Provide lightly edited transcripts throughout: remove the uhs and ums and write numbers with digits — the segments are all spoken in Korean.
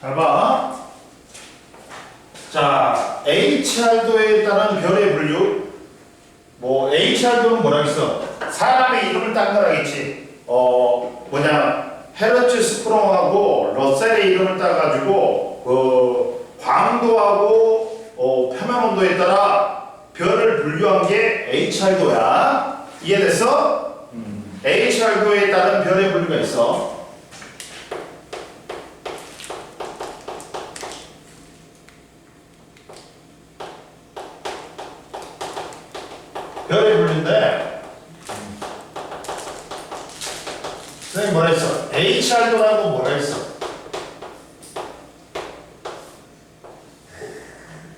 잘 봐. 자, HR도에 따른 별의 분류. 뭐 HR도는 뭐라 했어? 사람의 이름을 딴 거라겠지. 헤르츠 스프롱하고 러셀의 이름을 따가지고 광도하고 표면 온도에 따라 별을 분류한 게 HR도야. 이해됐어? HR도에 따른 별의 분류가 있어. 별의 분류인데 선생님 뭐라 했어? HR도라고 뭐라 했어?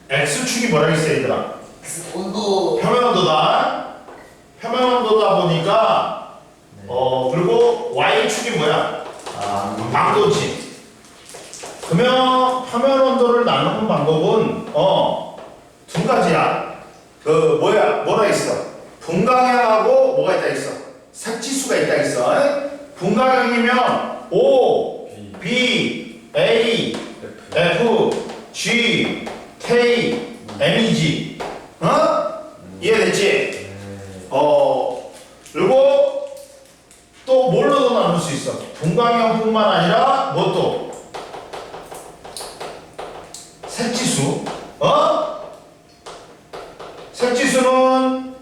X축이 뭐라 했어 얘들아? 온도. 표면 온도다. 표면 온도다 보니까 그리고 Y축이 뭐야? 광도지. 그러면 표면 온도를 나누는 방법은 두 가지야. 뭐라 했어? 분광형하고 뭐가 있다 했어? 색지수가 있다 했어. 분광형이면 O, B, A, F, G, K, M이지. 이해됐지? 그리고 또 뭘로도 나눌 수 있어? 분광형뿐만 아니라 뭐 또? 색지수. 색지수는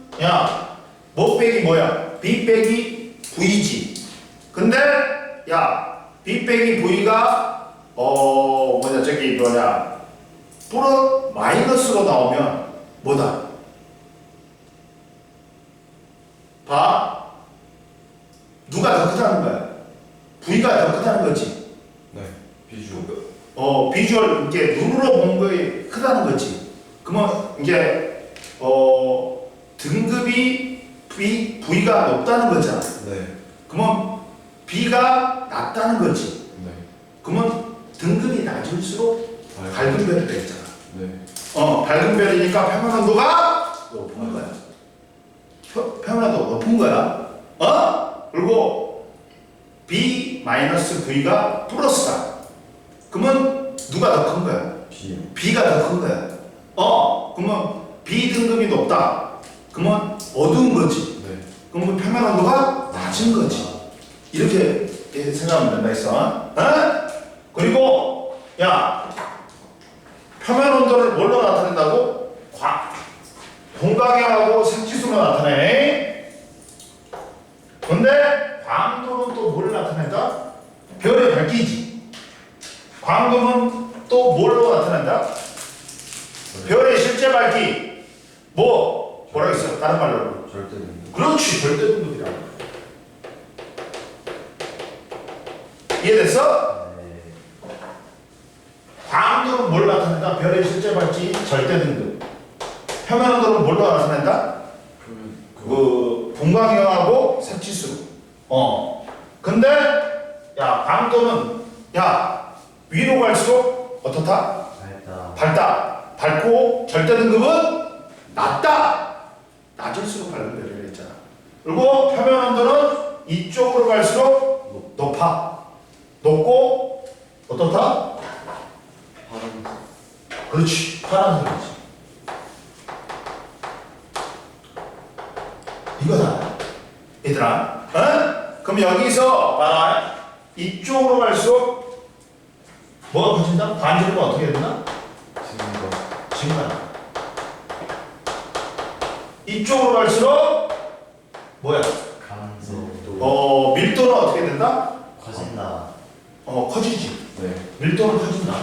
뭐 빼기 뭐야? B 빼기 V지. 근데 B 빼기 V가 플러스 마이너스로 나오면 뭐다? 봐. 누가 더 크다는 거야? V가 더 크다는 거지. 네, 비주얼. 비주얼 이게 눈으로 본 거에 크다는 거지. 그러면 이게 등급이 V가 높다는 거잖아. 네. 그러면 B가 낮다는 거지. 네. 그러면 등급이 낮을수록 밝은 별이 되겠잖아. 네. 밝은 별이니까 표면 온도가 높은 거야. 표면 온도가 높은 거야. 그리고 B-V가 플러스다. 그러면 누가 더 큰 거야? B요. B가 더 큰 거야. 그러면 B 등급이 높다. 그러면 어두운 거지. 네. 그러면 표면 온도가 낮은 거지. 이렇게 생각하면 된다 했어. 그리고 표면 온도를 뭘로 나타낸다고? 분광형하고 색지수로 나타내. 근데 광도는 또 뭘 나타낸다? 별의 밝기지. 광도는 또 뭘로 나타낸다? 별의 실제 밝기. 뭐라 했어? 다른 말로. 절대 등급. 그렇지, 절대 등급이라고. 이해됐어? 네. 광도는 뭘 나타낸다? 별의 실제 밝기 절대 등급. 표면 온도는 뭘로 나타낸다? 그러면 분광형하고 색지수. 근데 광도는 위로 갈수록 어떻다? 밝다. 밝고 절대 등급은 낮다. 낮을수록 밝은 별이라고 했잖아. 그리고 표면 온도는 이쪽으로 갈수록 높아. 높고 어떻다? 파란색. 그렇지. 파란색이지. 이거다. 얘들아. 그럼 여기서 봐라. 이쪽으로 갈수록 뭐가 커진다? 반지름은 어떻게 된다? 지금과 이쪽으로 갈수록 뭐야? 강도. 밀도는 어떻게 된다? 커진다. 커지지. 네. 밀도는 커진다.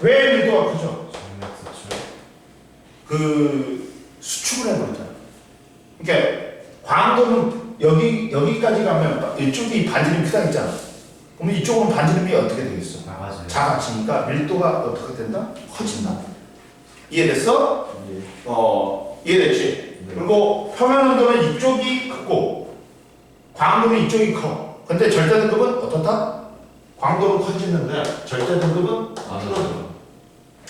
왜 밀도가 커져? 정맥 수출. 수축을 해버렸잖아. 그러니까 광도는 여기까지 가면 이쪽이 반지름이 크다 했잖아. 그러면 이쪽은 반지름이 어떻게 되겠어? 맞아요. 작아지니까 밀도가 어떻게 된다? 커진다. 이해됐어? 예. 이해됐지? 네. 그리고 표면 온도는 이쪽이 크고 광도는 이쪽이 커. 근데 절대 등급은 어떻다? 광도는 커지는데 절대 등급은 줄어들어.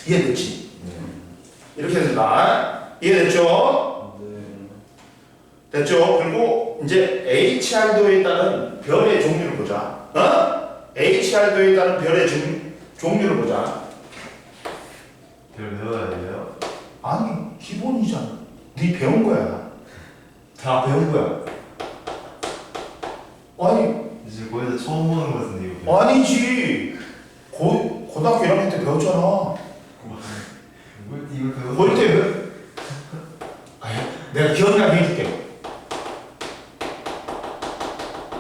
이해됐지? 네. 이렇게 된다. 이해됐죠? 네. 됐죠? 그리고 이제 HR도에 따른 별의 종류를 보자. HR도에 따른 별의 종류를 보자. 별 외워야 돼요? 아니 기본이잖아. 네 배운 거야. 다 배운 거야. 아니 이제 거의 다 처음 보는 것 같은데 이거. 아니지. 고등학교 1학년 때 배웠잖아. 이걸 배워. 볼 때 내가 기억나게 해줄게.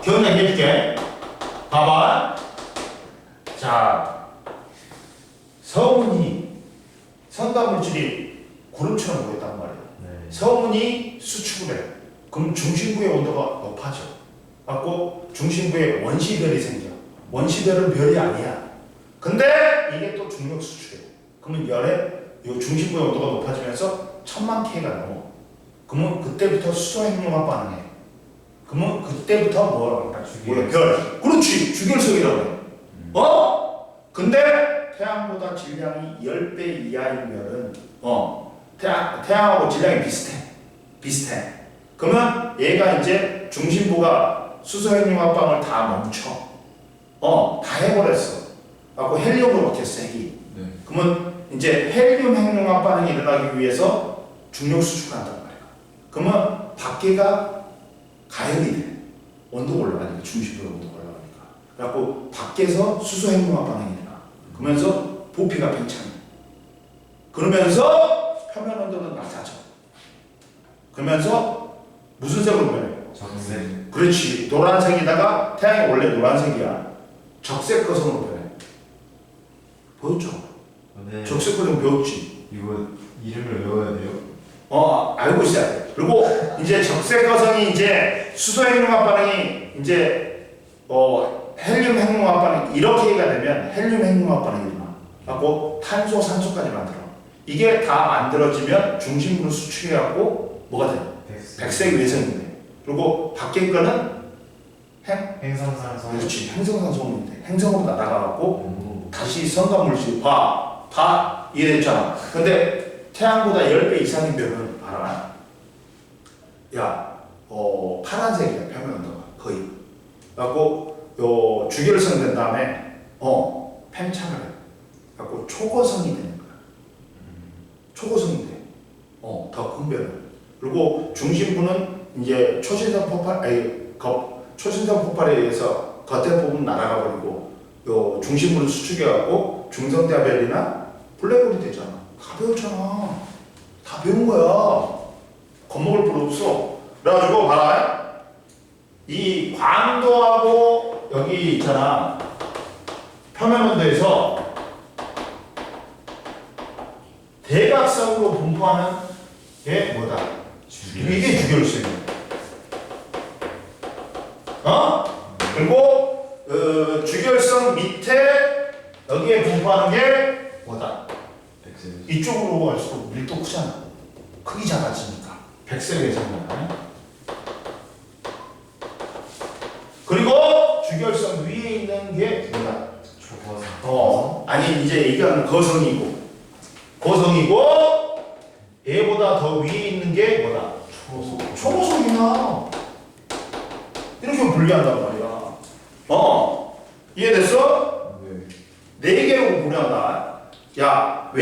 기억나게 해줄게. 봐봐. 자, 서문이 성단물질이 구름처럼 보였단 말이야. 네. 서문이 수축을 해. 그럼 중심부의 온도가 높아져. 갖고 중심부에 원시별이 생겨. 원시별은 별이 아니야. 근데 이게 또 중력 수축이에요. 그러면 열의 이 중심부의 온도가 높아지면서 1000만 K가 넘어. 그러면 그때부터 수소 핵융합 반응해. 그러면 그때부터 뭐라고 해? 별. 그렇지. 주결석이라고 해. 근데 태양보다 질량이 10배 이하이면은 태양하고 질량이 비슷해. 그러면 얘가 이제 중심부가 수소 핵융합 반응을 다 멈춰. 다 해버렸어. 갖고 헬륨으로 바뀌었어, 핵이. 네. 그러면 이제 헬륨 핵융합 반응이 일어나기 위해서 중력 수축을 한단 말이야. 그러면 밖에가 가열이 돼. 온도가 올라가니까, 중심부의 온도가 올라가니까. 그래갖고 밖에서 수소 핵융합 반응이 일어나. 그러면서 부피가 팽창해. 그러면서 표면 온도는 낮아져. 그러면서 무슨 색으로 변해? 적색. 그렇지. 노란색이다가 태양이 원래 노란색이야. 적색 거성으로 변해. 보였죠? 네. 적색 거성 배웠지? 이거 이름을 외워야 돼요? 알고 있어야 돼. 그리고 이제 적색 거성이 이제 수소 핵융합 반응이 이제 헬륨 핵융합 반응 이렇게가 되면 헬륨 핵융합 반응이 일어나. 갖고 탄소, 산소까지 만들어. 이게 다 만들어지면 중심부를 수축해갖고 뭐가 돼? 백색 외성이 돼. 그리고 밖에 거는 행성산성. 그렇지. 행성산소음이 돼. 행성으로 날아가갖고 다시 성간물질 다 이해됐잖아. 근데 태양보다 10배 이상인 별은 알아? 야, 파란색이야. 표면 온도가 거의. 그래갖고 주결성 된 다음에 팽창을 해. 그래갖고 초고성이 되는 거야. 초고성이 돼. 더 큰 별은. 그리고 중심부는 이제 초신성 폭발에 의해서 겉에 부분 날아가 버리고 요 중심부를 수축해갖고 중성대별이나 블랙홀이 되잖아. 다 배웠잖아. 다 배운 거야. 겁먹을 필요 없어. 그래가지고 봐라. 이 광도하고 여기 있잖아. 표면 온도에서 대각선으로 분포하는 게 뭐다? 이게 주결성이야. 그리고 주결성 밑에 여기에 분포하는 게 뭐다? 백색. 이쪽으로 갈수록 밀도 크잖아. 크기 작아지니까. 백색의 상이야. 그리고 주결성 위에 있는 게 뭐다? 초고성. 아니 이제 얘기하는 거성이고 얘보다 더 위에 있는 게 뭐다? 초고성이야. 이렇게 분리한단 말이야. 이해됐어? 네. 4개로 분류한다. 야,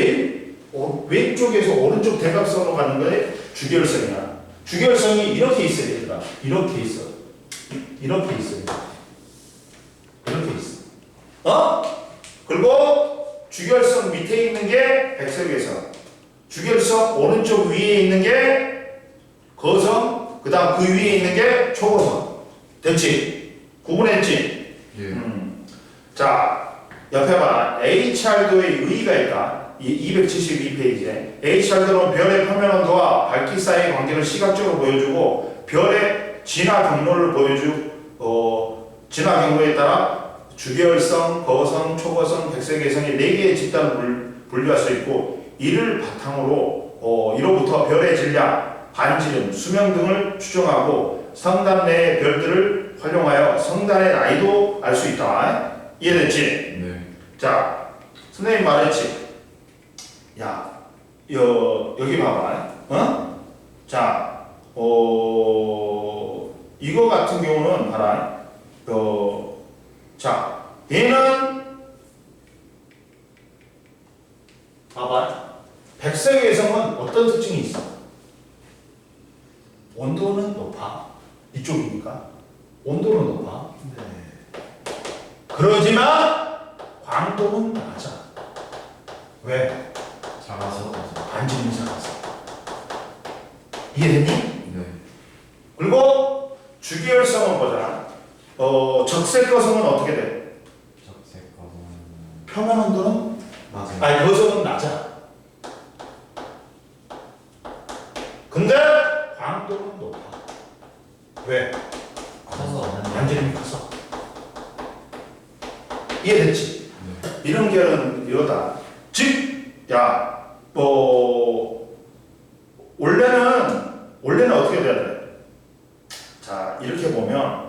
왼쪽에서 오른쪽 대각선으로 가는 거에 주결성이야. 주결성이 이렇게 있어야 얘들아. 이렇게 있어. 이렇게 있어. 그리고 주결성 밑에 있는 게 백색외선. 주결성 오른쪽 위에 있는 게 거성. 그 다음 그 위에 있는 게 초고성. 됐지? 구분했지? 예. 자, 옆에 봐. HR도의 의의가 있다. 272페이지에. HR도는 별의 표면 온도와 밝기 사이의 관계를 시각적으로 보여주고 별의 진화 경로를 진화 경로에 따라 주계열성, 거성, 초거성, 백색외성의 4개의 집단을 분류할 수 있고 이를 바탕으로 이로부터 별의 질량, 반지름, 수명 등을 추정하고 성단 내의 별들을 활용하여 성단의 나이도 알 수 있다. 이해됐지? 네. 자, 선생님 말했지? 야, 여기 봐봐. 자, 이거 같은 경우는 봐라. 자, 얘는 봐봐. 백색의 성은 어떤 특징이 있어? 온도는 높아. 이쪽이니까. 온도는 높아. 네. 그러지만 광도는 낮아. 왜? 작아서. 반지름이 작아서. 이해됐니? 네. 그리고 주기율성은 보자. 적색거성은 어떻게 돼? 적색 거는 표면 온도는 맞아요. 아니 거성은 낮아. 근데 광도는 높아. 왜? 커서 반지름이 커서. 이해됐지? 네. 이런 결은 이러다. 즉, 야, 원래는 어떻게 돼야 돼? 자, 이렇게 보면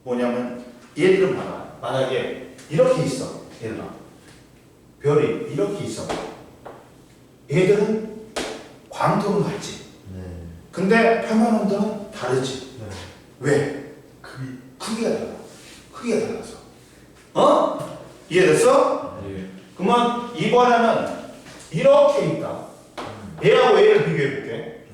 뭐냐면 얘들은 봐라. 만약에 이렇게 있어, 얘들아. 별이 이렇게 있어. 얘들은 광도는 같지. 네. 근데 표면 온도는 다르지. 네. 왜? 크기가 달라. 크기가 달라서. 이해됐어? 예. 그러면 이번에는 이렇게 있다. 얘하고 얘를 비교해볼게. 네.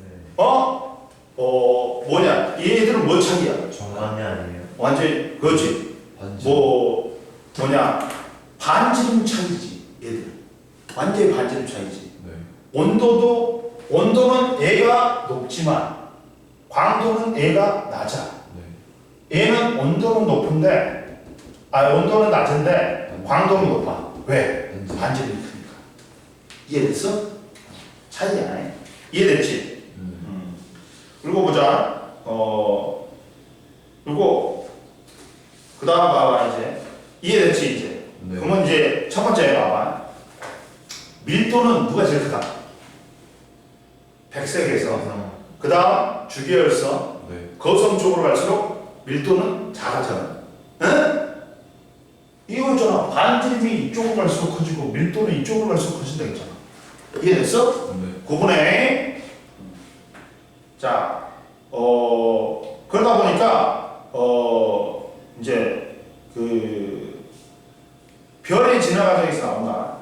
뭐냐? 얘들은 뭐 차이야? 정관이 아니에요. 완전히 그렇지. 반지. 뭐냐? 반지름 차이지. 얘들. 완전히 반지름 차이지. 네. 온도는 얘가 높지만 광도는 얘가 낮아. 네. 얘는 온도는 높은데, 온도는 낮은데 광도는 높아. 왜? 반지. 반지름이 크니까. 이해됐어? 차이야. 이해됐지? 그리고 보자. 그리고 그 다음 봐봐 이제. 이해됐지 이제? 네. 그러면 이제 첫 번째 봐봐. 밀도는 누가 제일 크다? 백색에서. 그 다음 주기율성. 네. 거성 쪽으로 갈수록 밀도는 작아져. 응? 이거 있잖아. 반지름이 이쪽으로 갈수록 커지고 밀도는 이쪽으로 갈수록 커진다 했잖아. 이해됐어? 네. 구분해. 자, 그러다 보니까 이제 그 별이 지나가면서 나온다.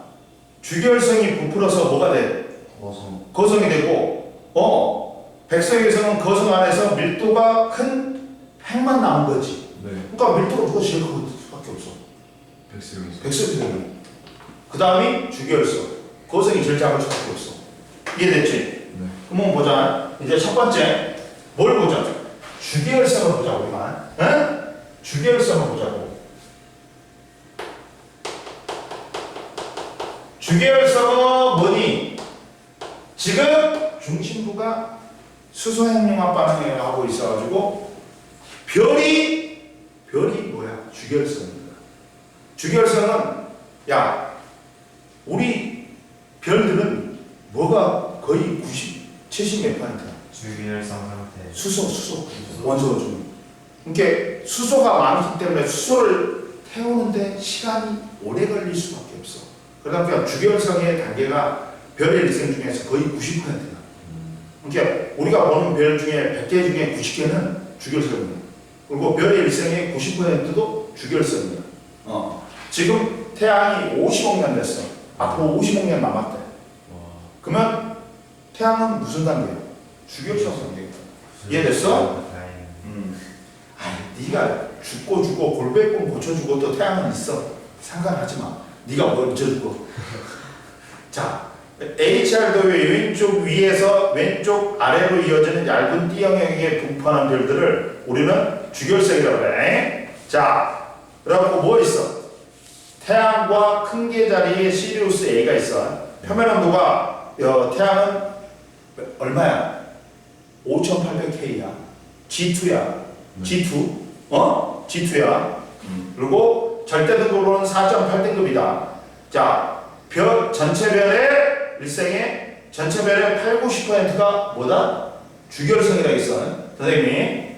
주결성이 부풀어서 뭐가 돼? 거성. 거성이 되고, 백색에서는 거성 안에서 밀도가 큰 핵만 나온 거지. 네. 그러니까 밀도가 누가 제일 큰 수밖에 없어. 백색에서. 백색이 되면. 그 다음이 주결성. 거성이 제일 작을 수밖에 없어. 이해됐지? 네. 그러면 보자. 이제 첫 번째 뭘 보자? 주계열성을 보자 우리만. 응? 주계열성을 보자고. 주계열성은 뭐니? 지금 중심부가 수소핵융합 반응을 하고 있어가지고 별이 뭐야? 주계열성입니다. 주계열성은 야 우리 별들은 뭐가 거의 70몇 %야? 주기율성 상태. 수소 원소 중. 그러니까 수소가 많기 때문에 수소를 태우는데 시간이 오래 걸릴 수밖에 없어. 그러다 보니까 주결성의 단계가 별의 일생 중에서 거의 90%야. 그러니까 우리가 보는 별 중에 100개 중에 90개는 주결성이야. 그리고 별의 일생의 90%도 주결성이야. 지금 태양이 50억 년 됐어. 앞으로 50억 년 남았대. 그러면 태양은 무슨 단계야? 주결성 단계야. 이해됐어? 아니, 네가 죽고 골백본 고쳐주고 또 태양은 있어. 상관하지 마. 네가 뭘 고쳐주고. 자, HR도의 왼쪽 위에서 왼쪽 아래로 이어지는 얇은 D형의 분포하는 별들을 우리는 주결성이라고 그래. 자, 그래갖고 뭐 있어? 태양과 큰 개 자리에 시리우스 A가 있어. 표면 온도가 태양은 얼마야? 5800K야. G2야. G2. G2야. 그리고 절대 등급으로는 4.8등급이다. 자, 전체 별의 일생의 전체 별의 80~90%가 뭐다? 주결성이라고 했어. 선생님이.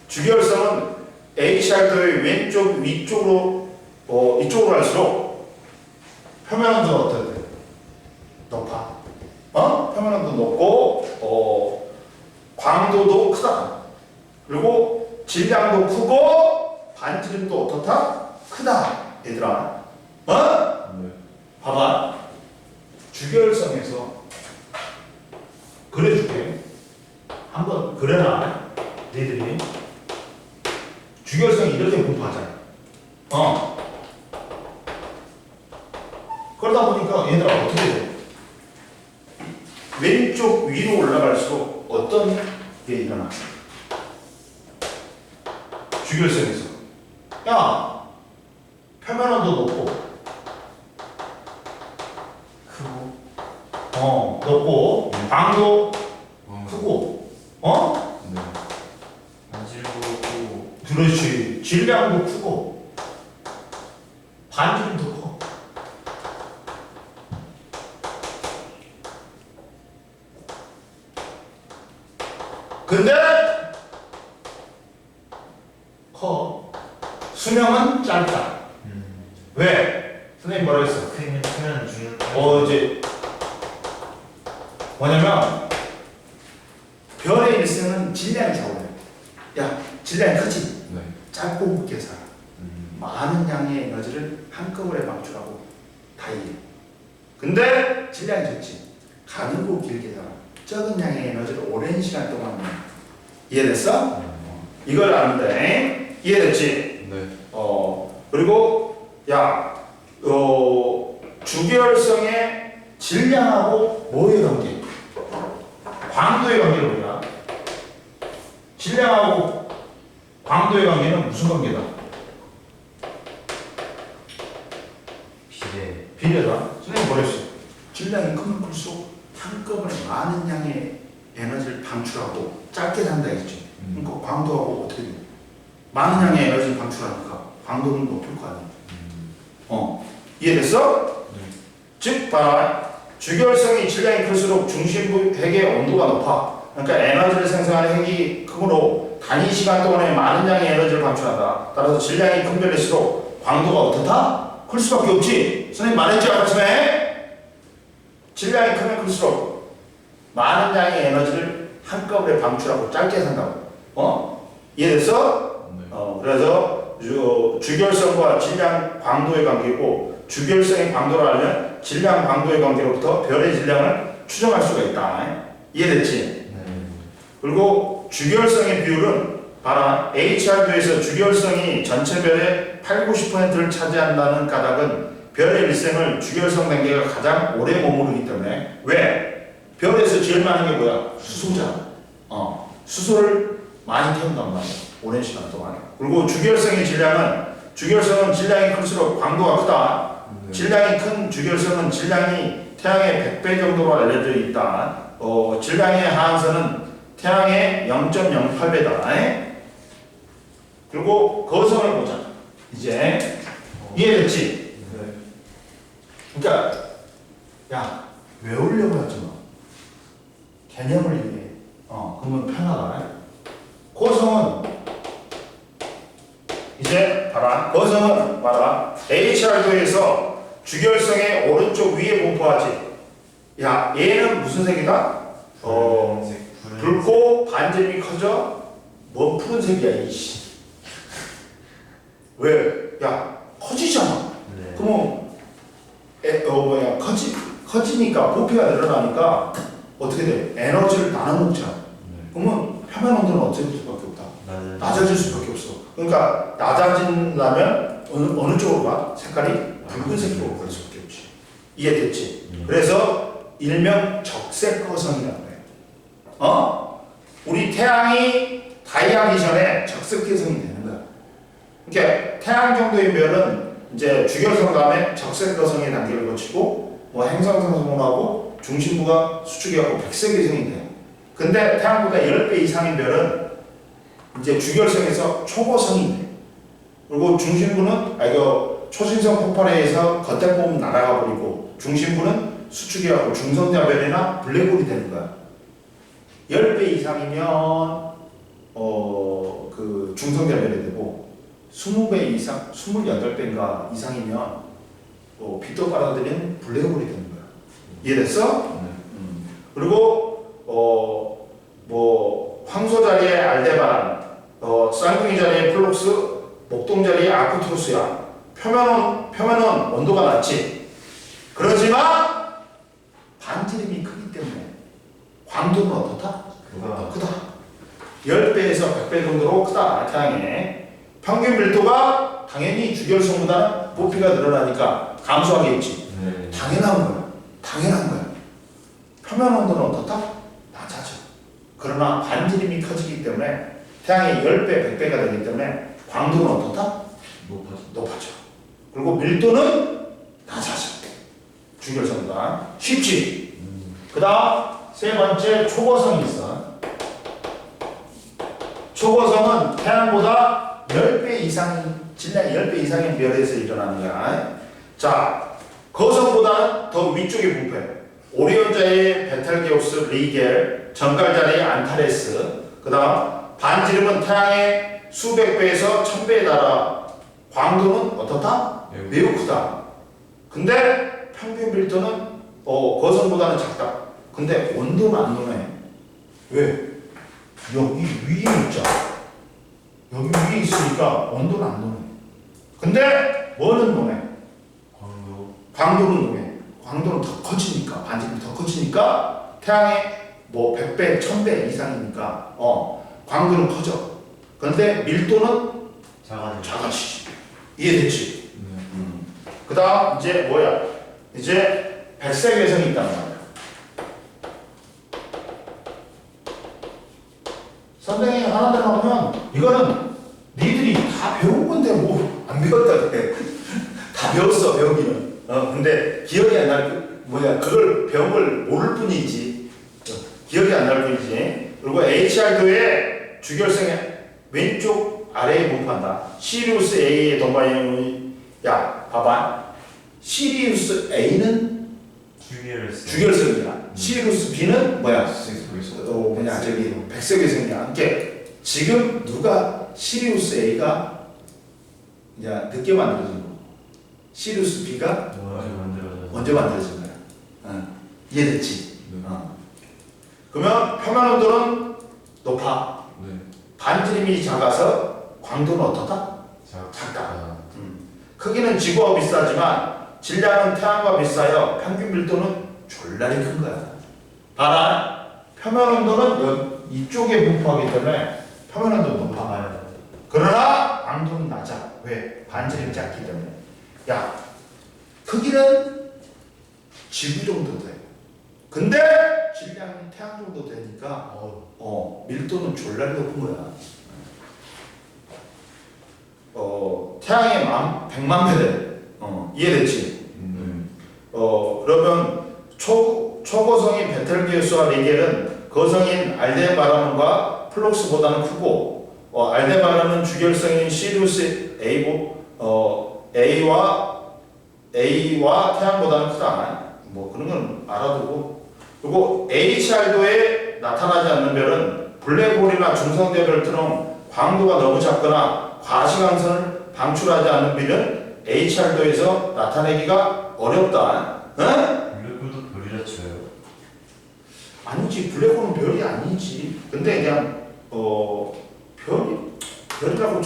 주결성은 HR도의 왼쪽 위쪽으로 이쪽으로 갈수록 표면 온도는 어떻게 돼? 높아. 표면 온도 높고 광도도 크다. 그리고 질량도 크고 반지름도 어떻다? 크다. 얘들아. 어? 네. 봐봐. 주결성에서 그려줄게. 한번 그려놔. 너희들이 주결성이 이렇게 분포하잖아. 그러다 보니까 얘들아 어떻게 돼? 왼쪽 위로 올라갈수록 어떤 게 일어나? 주결성에서 야 표면원도 높고 크고 높고 방도 어. 크고 네. 반질도 크고 그렇지 질량도 크고 반질도 커. 근데 커. 수명은 짧다. 왜? 선생님 뭐라 했어? 크면 죽는 이제 뭐냐면 별의 일생은 질량이 작아요. 야, 질량이 크지? 네. 짧고 굵게 살아. 많은 양의 에너지를 한꺼번에 방출하고 다이해. 근데 질량이 적지? 가늘고 길게 살아. 적은 양의 에너지를 오랜 시간 동안 내. 이해됐어? 이걸 아는데 이해됐지? 네. 그리고 야, 주결성의 질량하고 뭐의 관계? 광도의 관계를 보자. 질량하고 광도의 관계는 무슨 관계다? 비례다. 선생님 뭐랬어? 질량이 크면 클수록 한꺼번에 많은 양의 에너지를 방출하고 짧게 산다 했지. 그러니까 광도하고 어떻게 돼? 많은 양의 에너지를 방출하니까 광도는 높을 거 아니야. 이해됐어? 네. 즉 봐라. 주결성이 질량이 클수록 중심부 핵의 온도가 높아. 그러니까 에너지를 생성하는 핵이 크므로 단위 시간 동안에 많은 양의 에너지를 방출한다. 따라서 질량이 큰 별일수록 광도가 어떻다? 클 수밖에 없지. 선생님 말했지 아침에? 질량이 크면 클수록 많은 양의 에너지를 한꺼번에 방출하고 짧게 산다고. 이해됐어? 네. 그래서 주결성과 질량 광도의 관계고 주결성의 광도를 알면 질량 광도의 관계로부터 별의 질량을 추정할 수가 있다. 이해됐지? 그리고 주결성의 비율은 봐라. HR도에서 주결성이 전체 별의 80~90%를 차지한다는 까닭은 별의 일생을 주결성 단계가 가장 오래 머무르기 때문에. 왜? 별에서 제일 많은 게 뭐야? 수소잖아. 수소를 많이 태운단 말이야. 오랜 시간 동안. 그리고 주결성의 주결성은 질량이 클수록 광도가 크다. 네. 질량이 큰 주결성은 질량이 태양의 100배 정도로 알려져 있다. 질량의 하한선은 태양의 0.08배다. 그리고 거성을 보자. 이제 이해됐지? 네. 그러니까 야 외우려고 하지 마. 개념을 이해해. 그러면 편하다. 거성은 이제 봐라. 거성은 봐라. HR도에서 주결성의 오른쪽 위에 분포하지. 야 얘는 무슨 색이다? 붉고 반점이 커져. 뭔 푸른색이야 이씨. 왜? 야 커지잖아. 그러면 커지니까 부피가 늘어나니까 어떻게 돼? 에너지를 나눠 먹잖아. 그러면 표면 온도는 어쩔 수밖에 없다. 낮아질 수밖에 없어. 그러니까 낮아진다면 어느 쪽으로 가? 색깔이 붉은색으로 갈 수밖에 없지. 이해됐지? 그래서 일명 적색거성이라고 해. 우리 태양이 다이하기 전에 적색개성이 되는 거야. 그러니까 태양 정도의 별은 이제 주결성 다음에 적색거성의 단계를 거치고 행성상승을 하고 중심부가 수축해갖고 백색개성이 돼. 근데 태양보다 10배 이상인 별은 이제 주결성에서 초고성이 돼. 그리고 중심부는 초신성 폭발에 의해서 겉에 보면 날아가 버리고 중심부는 수축해갖고 중성자별이나 블랙홀이 되는 거야. 10배 이상이면 그 중성자별이 되고 20배 이상, 28배인가 이상이면 빛도 빨아들이는 블랙홀이 되는 거야. 이해됐어? 그리고 황소 자리에 알데바란, 쌍둥이 자리에 플록스, 목동 자리에 아크투루스야. 표면은 온도가 낮지. 그렇지만 반지름이 크기 때문에 광도는 어떻다? 크다. 10배에서 100배 정도로 크다. 태양의 평균 밀도가 당연히 주결성보다는 부피가 늘어나니까 감소하겠지. 네. 당연한 거야. 표면 온도는 어떻다? 낮아져. 그러나 반지름이 커지기 때문에 태양의 10배, 100배가 되기 때문에 광도는 어떻다? 높아져. 그리고 밀도는 낮아져. 주결성보다 쉽지. 그 다음 세 번째 초고성이 있어. 초고성은 태양보다 10배 이상, 질량이 10배 이상의 별에서 일어나는 거야. 자, 거성보다는 더 위쪽에 부패. 오리온자의 베텔게우스, 리겔, 정갈자리의 안타레스. 그 다음 반지름은 태양의 수백 배에서 1000배에 달아 광도는 어떻다? 매우 크다. 근데 평균 밀도는 거성보다는 작다. 근데 온도는 안 노네. 왜? 여기 위에 있잖아. 여기 위에 있으니까 온도는 안 노네. 근데 뭐는 노네? 광도는 노네. 광도는 더 커지니까, 반지름이 더 커지니까 태양의 뭐 100배, 1000배 이상이니까 광도는 커져. 근데 밀도는 작아지지. 이해됐지? 그 다음 이제 뭐야? 이제 백색외성이 있단 말이야. 선생님이 하나들 하면 이거는 니들이 다 배운 건데 뭐 안 배웠다 그래. 다 배웠어, 배우기는. 근데 기억이 안 날, 그걸 배운 걸 모를 뿐이지. 기억이 안 날 뿐이지. 그리고 HR도의 주결성의 왼쪽 아래에 분포한다. 시리우스 A의 동방향이, 야, 봐봐. 시리우스 A는 주결성이야. 시리우스 B는 뭐야? 백색외성이야. 그러니까 지금 누가 시리우스 A가 이제 늦게 만들어진 거, 시리우스 B가 먼저 만들어진 거야. 이해됐지? 그러면 표면 온도는 높아. 반지름이 작아서 광도는 어떻다? 작다. 크기는 지구와 비슷하지만 질량은 태양과 비슷하여 평균 밀도는 졸라리 큰 거야. 봐라. 표면 온도는 이쪽에 분포하기 때문에 표면 온도는 높아. 그러나 광도는 낮아. 왜? 반지름이 작기 때문에. 야, 크기는 지구 정도 돼. 근데 질량이 태양 정도 되니까 밀도는 졸라리 높은 거야. 태양의 100만 배대. 이해됐지? 그러면 초고성인 베텔게우스와 리겔은 거성인 알데바란과 플룩스보다는 크고, 알데바란은 주결성인 시리우스 A와 태양보다는 크다. 뭐 그런 건 알아두고. 그리고 HR도에 나타나지 않는 별은 블랙홀이나 중성대별처럼 광도가 너무 작거나 과시광선을 방출하지 않는 별은 HR도에서 나타내기가 어렵다. 블랙홀도 별이라 쳐요? 아니지, 블랙홀은 별이 아니지. 근데 그냥 별이라고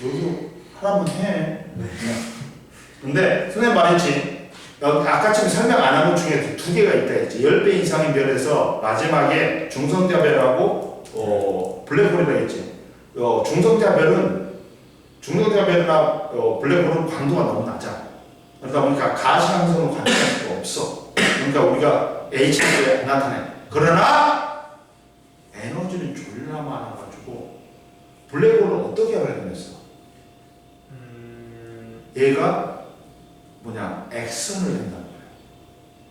여기 하라면 해. 근데 선생님 말했지. 아까처럼 설명 안 한 것 중에 두 개가 있다 했지. 10배 이상의 별에서 마지막에 중성자별하고 블랙홀이라고 했지. 중성자별이나 블랙홀은 광도가 너무 낮아. 그러다 보니까 가시광선으로 관찰할 수가 없어. 그러니까 우리가 H를 안 나타내. 그러나 에너지는 졸라 많아가지고 블랙홀을 어떻게 발견했어? 얘가 X선을 낸다는 거야.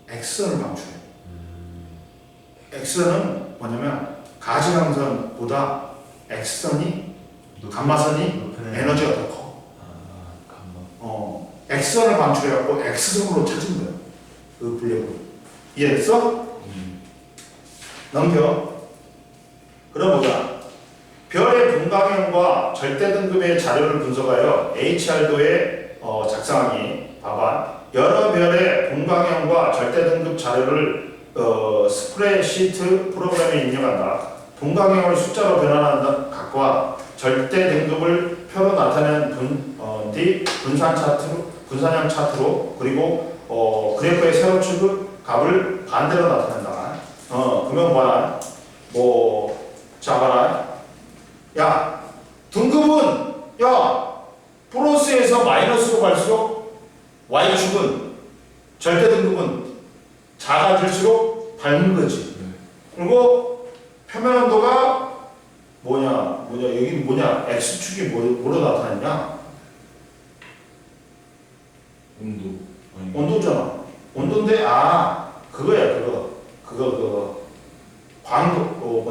X선을 방출해. X선은 뭐냐면 가시광선보다 X선이, 감마선이 에너지가 더 커. X선을 방출해갖고 X선으로 찾은 거야. 그 블랙홀. 이해됐어? 넘겨. 그럼 보자. 별의 분광형과 절대 등급의 자료를 분석하여 HR도에 작성하기. 봐봐. 여러 별의 분광형과 절대 등급 자료를 스프레시트 프로그램에 입력한다. 분광형을 숫자로 변환한다. 각과 절대 등급을 표로 나타내는 어디 분산형 차트로 그리고 그래프의 세로축을 값을 반대로 나타낸다. 그러면 뭐야? 자 봐라. 야 등급은 플러스에서 마이너스로 갈수록 y축은 절대 등급은 작아질수록 닮은 거지. 그리고 표면 온도가 뭐냐 여기는 뭐냐 x축이 뭐로 나타났냐? 온도잖아. 온도인데 그거야 그거 광도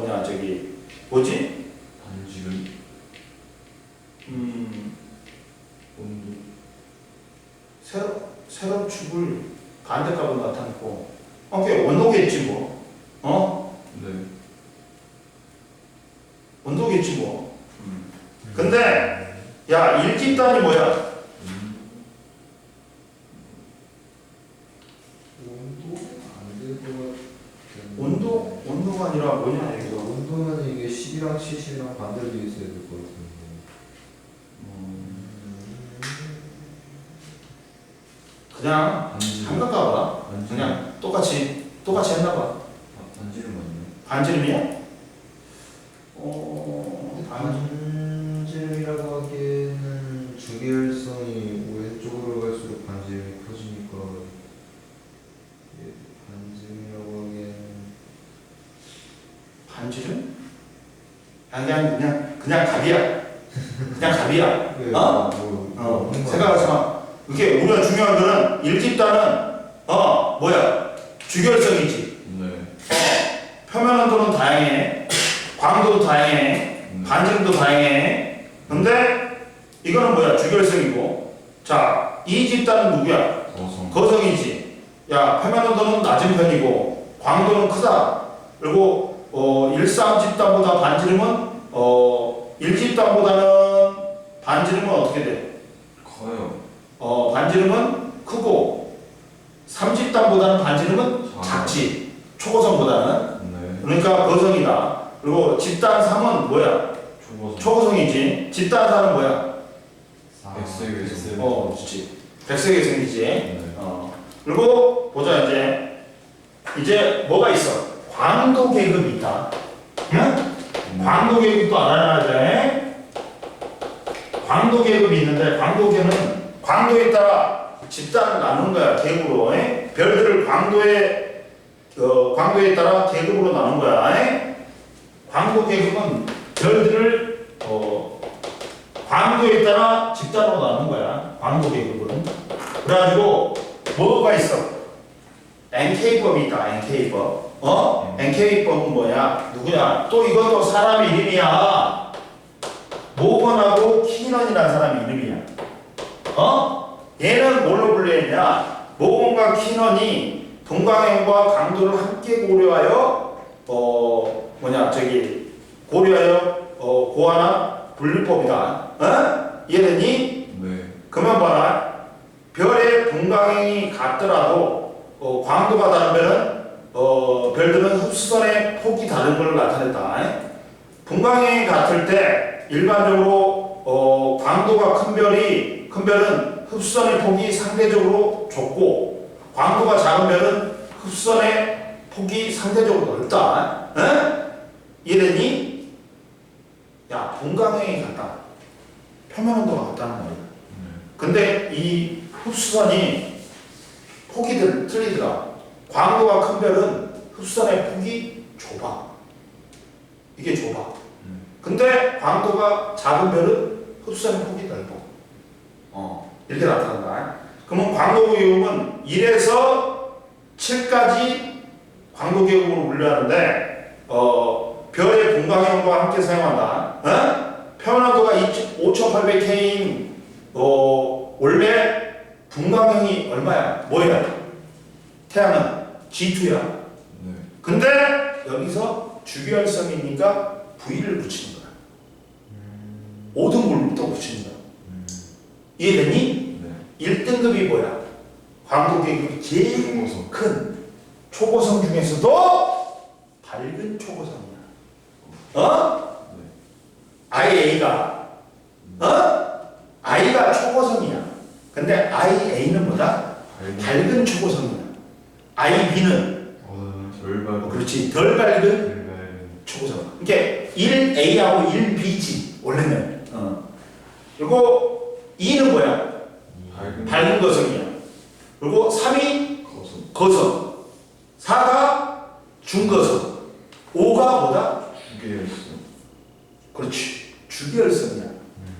뭐지? 반지름. 온도. 세로축을 반대값으로 나타냈고 그게 온도겠지 뭐. 네. 온도겠지 뭐. 근데 야 일집단이 뭐야? 온도가 아니라 뭐냐 이거. 온도는 이게 10이랑 70이랑 반대로 돼 있어야 될 것 같은데. 그냥 반지름. 삼각가봐. 그냥 똑같이 했나봐. 반지름 맞나요? 반지름이야? 반지름이라고 하기에는 주계열성이 왼쪽으로 갈수록 반지름이 커지니까 반지름이라고 하기에는 반지름? 그냥 갑이야. 그냥 갑이야. 생각하지마. 이게 우리가 중요한 거는 일집단은 뭐야? 주결성이지. 네. 표면 온도는 다양해. 광도도 다양해. 반지름도 다양해. 근데 이거는 뭐야? 주결성이고. 자, 이 집단은 누구야? 거성이지. 야, 표면 온도는 낮은 편이고 광도는 크다. 그리고 1,3집단보다 반지름은 1집단보다는 반지름은 어떻게 돼? 커요. 반지름은 크고 3집단보다는 반지름은 작지. 초고성보다는. 네. 그러니까 거성이다. 그리고 집단 3은 뭐야? 초고성이지. 집단 4는 뭐야? 백색외성. 그렇지. 백색외성이지. 네. 그리고 보자 이제 뭐가 있어? 광도 계급이 있다. 응? 광도 계급도 알아야 돼. 광도 계급이 있는데 광도에 따라 집단을 나누는 거야. 계급으로. 별들을 광도에 따라 계급으로 나누는 거야. 광도 계급은 별들을 광도에 따라 집단으로 나누는 거야. 광도 계급은. 그래가지고 뭐가 있어? NK법이 있다. NK법. NK법은 뭐야? 누구냐? 또 이것도 사람 이름이야. 모건하고 키넌이라는 사람 이름이야. 얘는 뭘로 불리했냐? 모건과 키넌이 동방행과 강도를 함께 고려하여 고안한 분류법이다. 이해되니? 네. 그러면 봐라. 별의 분광행이 같더라도 광도가 다르면은 별들은 흡수선의 폭이 다른 걸 나타냈다. 분광행이 같을 때 일반적으로 광도가 큰 별은 흡수선의 폭이 상대적으로 좁고 광도가 작은 별은 흡수선의 폭이 상대적으로 넓다. 이해되니? 야, 분광행이 같다. 표면 온도가 같다는 말이야. 근데 이 흡수선이 폭이 틀리더라. 광도가 큰 별은 흡수선의 폭이 좁아. 이게 좁아. 근데 광도가 작은 별은 흡수선의 폭이 넓어. 이렇게 나타난다. 그러면 광도 계급은 1에서 7까지 광도 계급으로 분류하는데 별의 분광형과 함께 사용한다. 표면 온도가 5,800K인 원래 분광형이 얼마야? 뭐야? 태양은 G2야. 네. 근데 여기서 주결성이니까 V를 붙이는 거야. 5등분을 또 붙이는 거야. 이해되니? 네. 1등급이 뭐야? 광도 계급이 제일 큰 초고성 중에서도 밝은 초고성이야. I가 초고성이야. 근데 IA는 뭐다? 밝은 초고성이야. IB는 그렇지 덜 밝은 초고성. 이게 1A하고 1B지 원래는. 그리고 2는 뭐야? 밝은 거성이야. 그리고 3이 거성, 4가 중거성, 5가 뭐다? 그렇지 주계열성이야.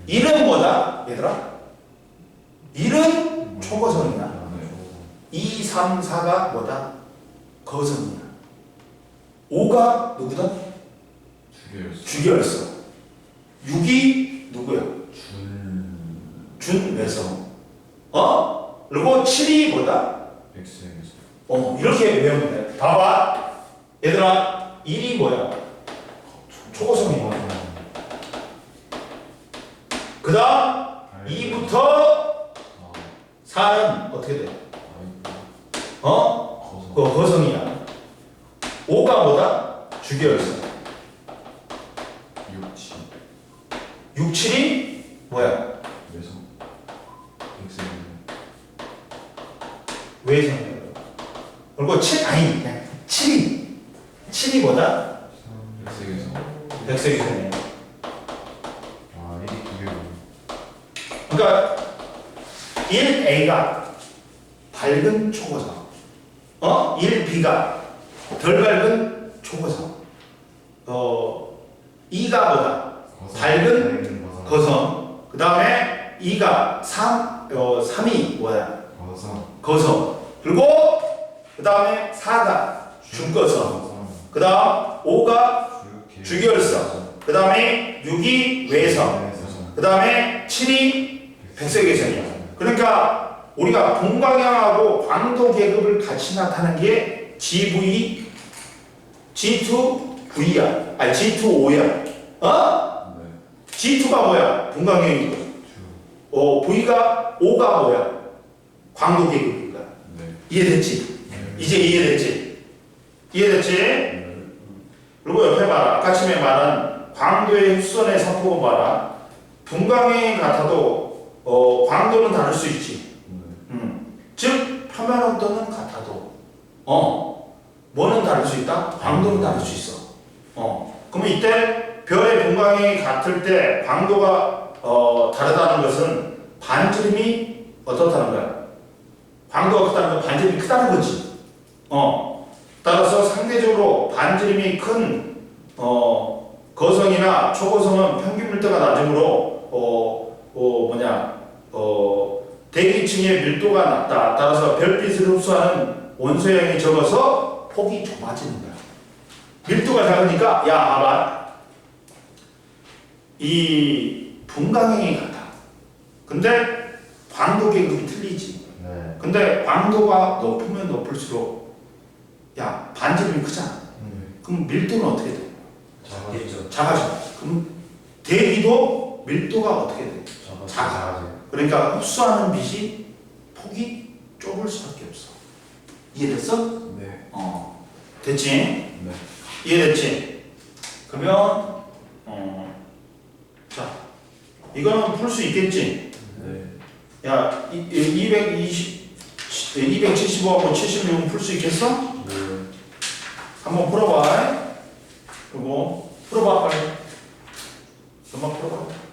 1은 뭐다? 얘들아? 1은 초거성이야. 2, 3, 4가 뭐다? 거성이야. 5가 누구다? 주계열성. 6이 누구야? 준외성. 그리고 7이 뭐다? 이렇게 외우면 돼. 봐봐. 얘들아, 1이 뭐야? 초고성이야. 그 다음 2부터 4는 어떻게 돼? 거성이야. 5가 뭐다? 주계열성. 6, 7이 뭐야? 외성이야. 그리고 7이 뭐다? 백색이성이야. 그러니까 1A가 밝은 초고성, 1B가 덜 밝은 초고성, 2가 뭐다? 밝은 거성, 그 다음에 2가 3이 뭐야? 거성, 그리고 그 다음에 4가 중거성, 그 다음 5가 주결성, 그 다음에 6이 외성, 그 다음에 7이 백색외성이야. 그러니까 우리가 동방향하고 광도 계급을 같이 나타낸 게 GV, G2V야. 아니 G2O야. G2가 뭐야? 동방향이고. V가 5가 뭐야? 광도 계급이니까. 이해됐지? 이제 이해됐지? 그리고 옆에 봐라. 아까 전에 말한 광도의 흡선의 선포를 봐라. 분광이 같아도 광도는 다를 수 있지. 즉 표면 온도는 같아도 뭐는 다를 수 있다? 광도는 다를 수 있어. 그러면 이때 별의 분광이 같을 때 광도가 다르다는 것은 반지름이 어떻다는 거야? 광도가 크다는 건 반지름이 크다는 거지. 따라서 상대적으로 반지름이 큰 거성이나 초고성은 평균 밀도가 낮으므로 대기층의 밀도가 낮다. 따라서 별빛을 흡수하는 원소량이 적어서 폭이 좁아지는 거야. 밀도가 작으니까 봐봐. 이 분광행이 같아. 근데 광도 계급이 틀리지. 근데 광도가 높으면 높을수록 반지름이 크잖아. 그럼 밀도는 어떻게 돼? 작아져. 그럼 대기도 밀도가 어떻게 돼? 작아. 그러니까 흡수하는 빛이 폭이 좁을 수밖에 없어. 이해됐어? 네. 됐지? 네. 이해됐지? 그러면 자 이거는 풀 수 있겠지? 네. 275하고 76은 풀 수 있겠어? 네. 한번 풀어봐. 그리고 풀어봐 빨리. 금방 풀어봐.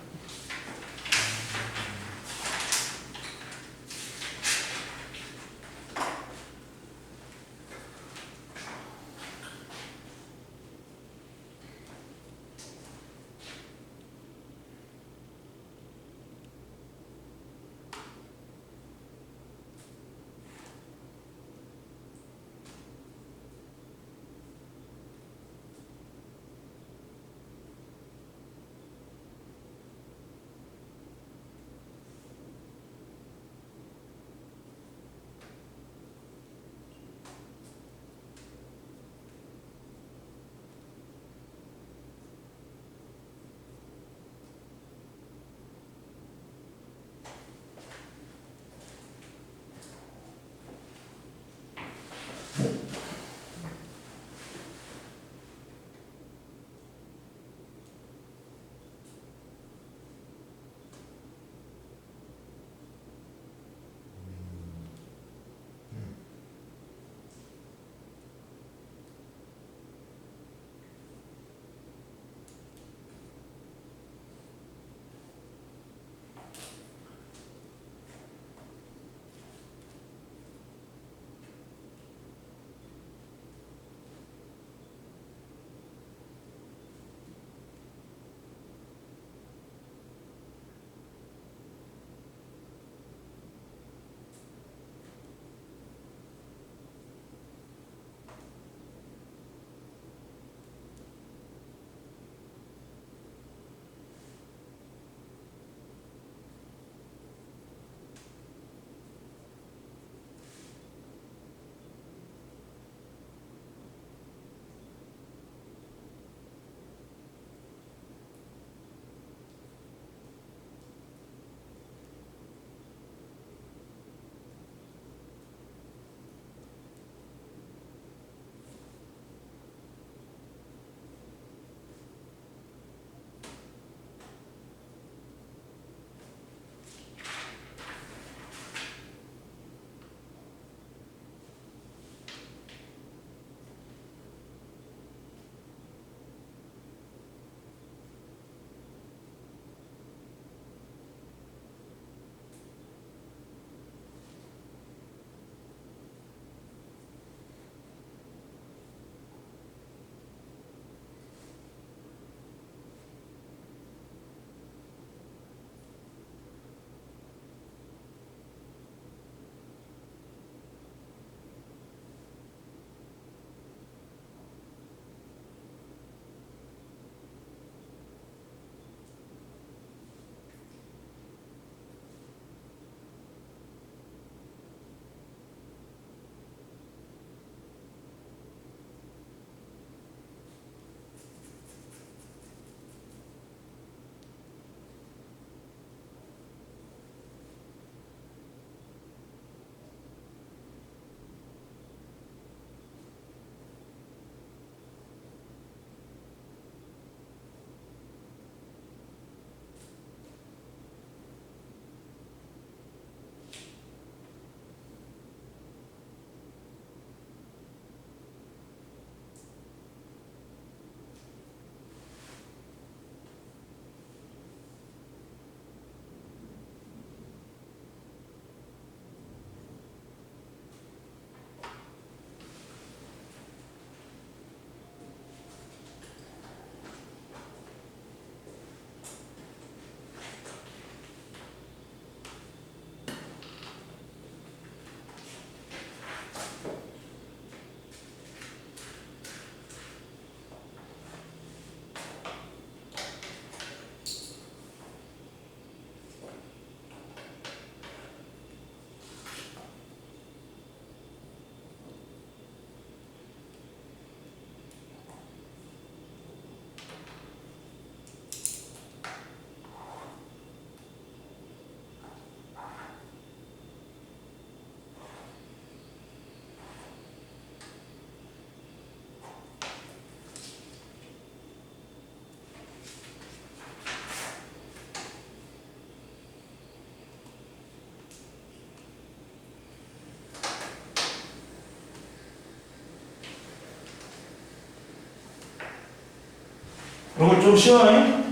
이걸 좀 시원해?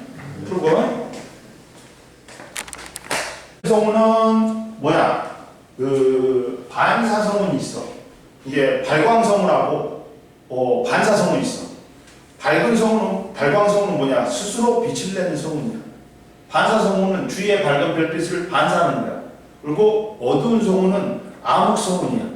풀고. 성운은 뭐야? 그 반사성운이 있어. 이게 발광성운하고 반사성운이 있어. 발광성운은 뭐냐? 스스로 빛을 내는 성운이야. 반사성운은 주위의 밝은 별빛을 반사하는 거야. 그리고 어두운 성운은 암흑성운이야.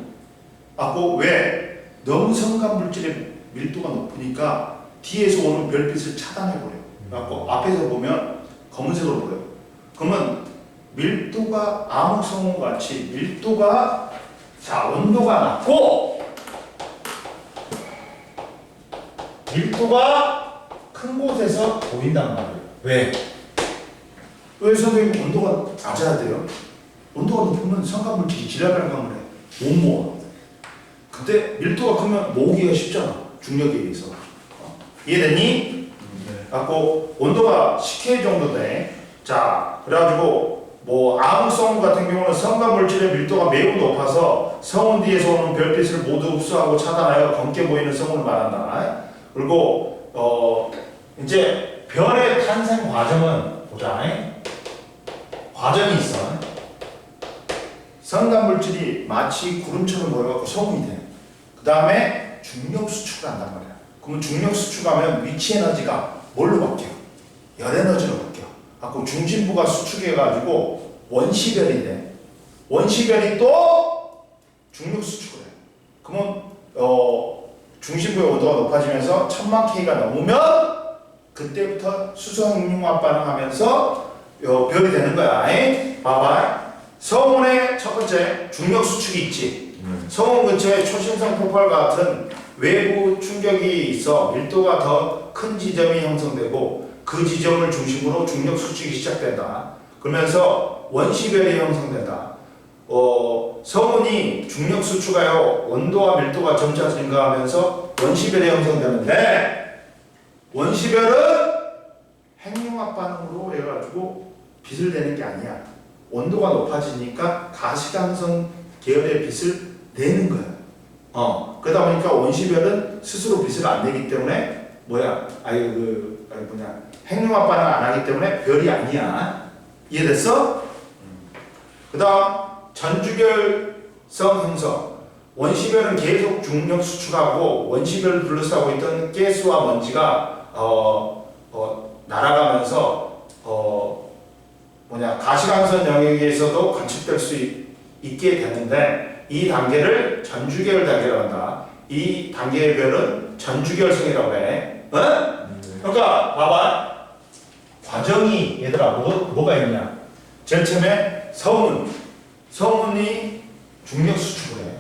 왜? 너무 성간 물질의 밀도가 높으니까 뒤에서 오는 별빛을 차단해버려. 그래갖고 앞에서 보면 검은색으로 보여. 그러면 밀도가 암흑성운 같이 밀도가 온도가 낮고 밀도가 큰 곳에서 보인단 말이에요. 왜? 왜 선생님 온도가 낮아야 돼요? 온도가 높으면 성간물질이 질량발광을 해. 못 모아. 근데 밀도가 크면 모으기가 쉽잖아. 중력에 의해서. 이해됐니? 네. 갖고 온도가 10K 정도 돼. 자, 그래가지고 암흑성운 같은 경우는 성간물질의 밀도가 매우 높아서 성운 뒤에서 오는 별빛을 모두 흡수하고 차단하여 검게 보이는 성운을 말한다. 그리고 이제 별의 탄생 과정은 보자. 과정이 있어. 성간물질이 마치 구름처럼 모여갖고 성운이 돼. 그 다음에 중력 수축을 한단 말이야. 그러면 중력 수축하면 위치 에너지가 뭘로 바뀌어? 열 에너지로 바뀌어. 그 중심부가 수축해가지고 원시별이 돼. 원시별이 또 중력 수축을 해. 그러면 중심부의 온도가 높아지면서 1000만 K가 넘으면 그때부터 수소핵융합 반응하면서 별이 되는 거야. 봐봐. 성운의 첫 번째 중력 수축이 있지. 성운 근처에 초신성 폭발 같은 외부 충격이 있어 밀도가 더 큰 지점이 형성되고 그 지점을 중심으로 중력 수축이 시작된다. 그러면서 원시별이 형성된다. 성운이 중력 수축하여 온도와 밀도가 점차 증가하면서 원시별이 형성되는데 원시별은 핵융합 반응으로 해가지고 빛을 내는 게 아니야. 온도가 높아지니까 가시광선 계열의 빛을 내는 거야. 그러다 보니까 원시별은 스스로 빛을 안 내기 때문에 핵융합 반응 안 하기 때문에 별이 아니야. 이해됐어? 그 다음 전주결성 형성. 원시별은 계속 중력 수축하고 원시별을 둘러싸고 있던 가스와 먼지가 날아가면서 가시광선 영역에서도 관측될 수 있게 되는데 이 단계를 전주결 단계라고 한다. 이 단계의 별은 전주결성이라고 해. 그러니까 봐봐. 과정이 얘들아 뭐가 있냐? 제일 처음에 성운이 중력 수축을 해.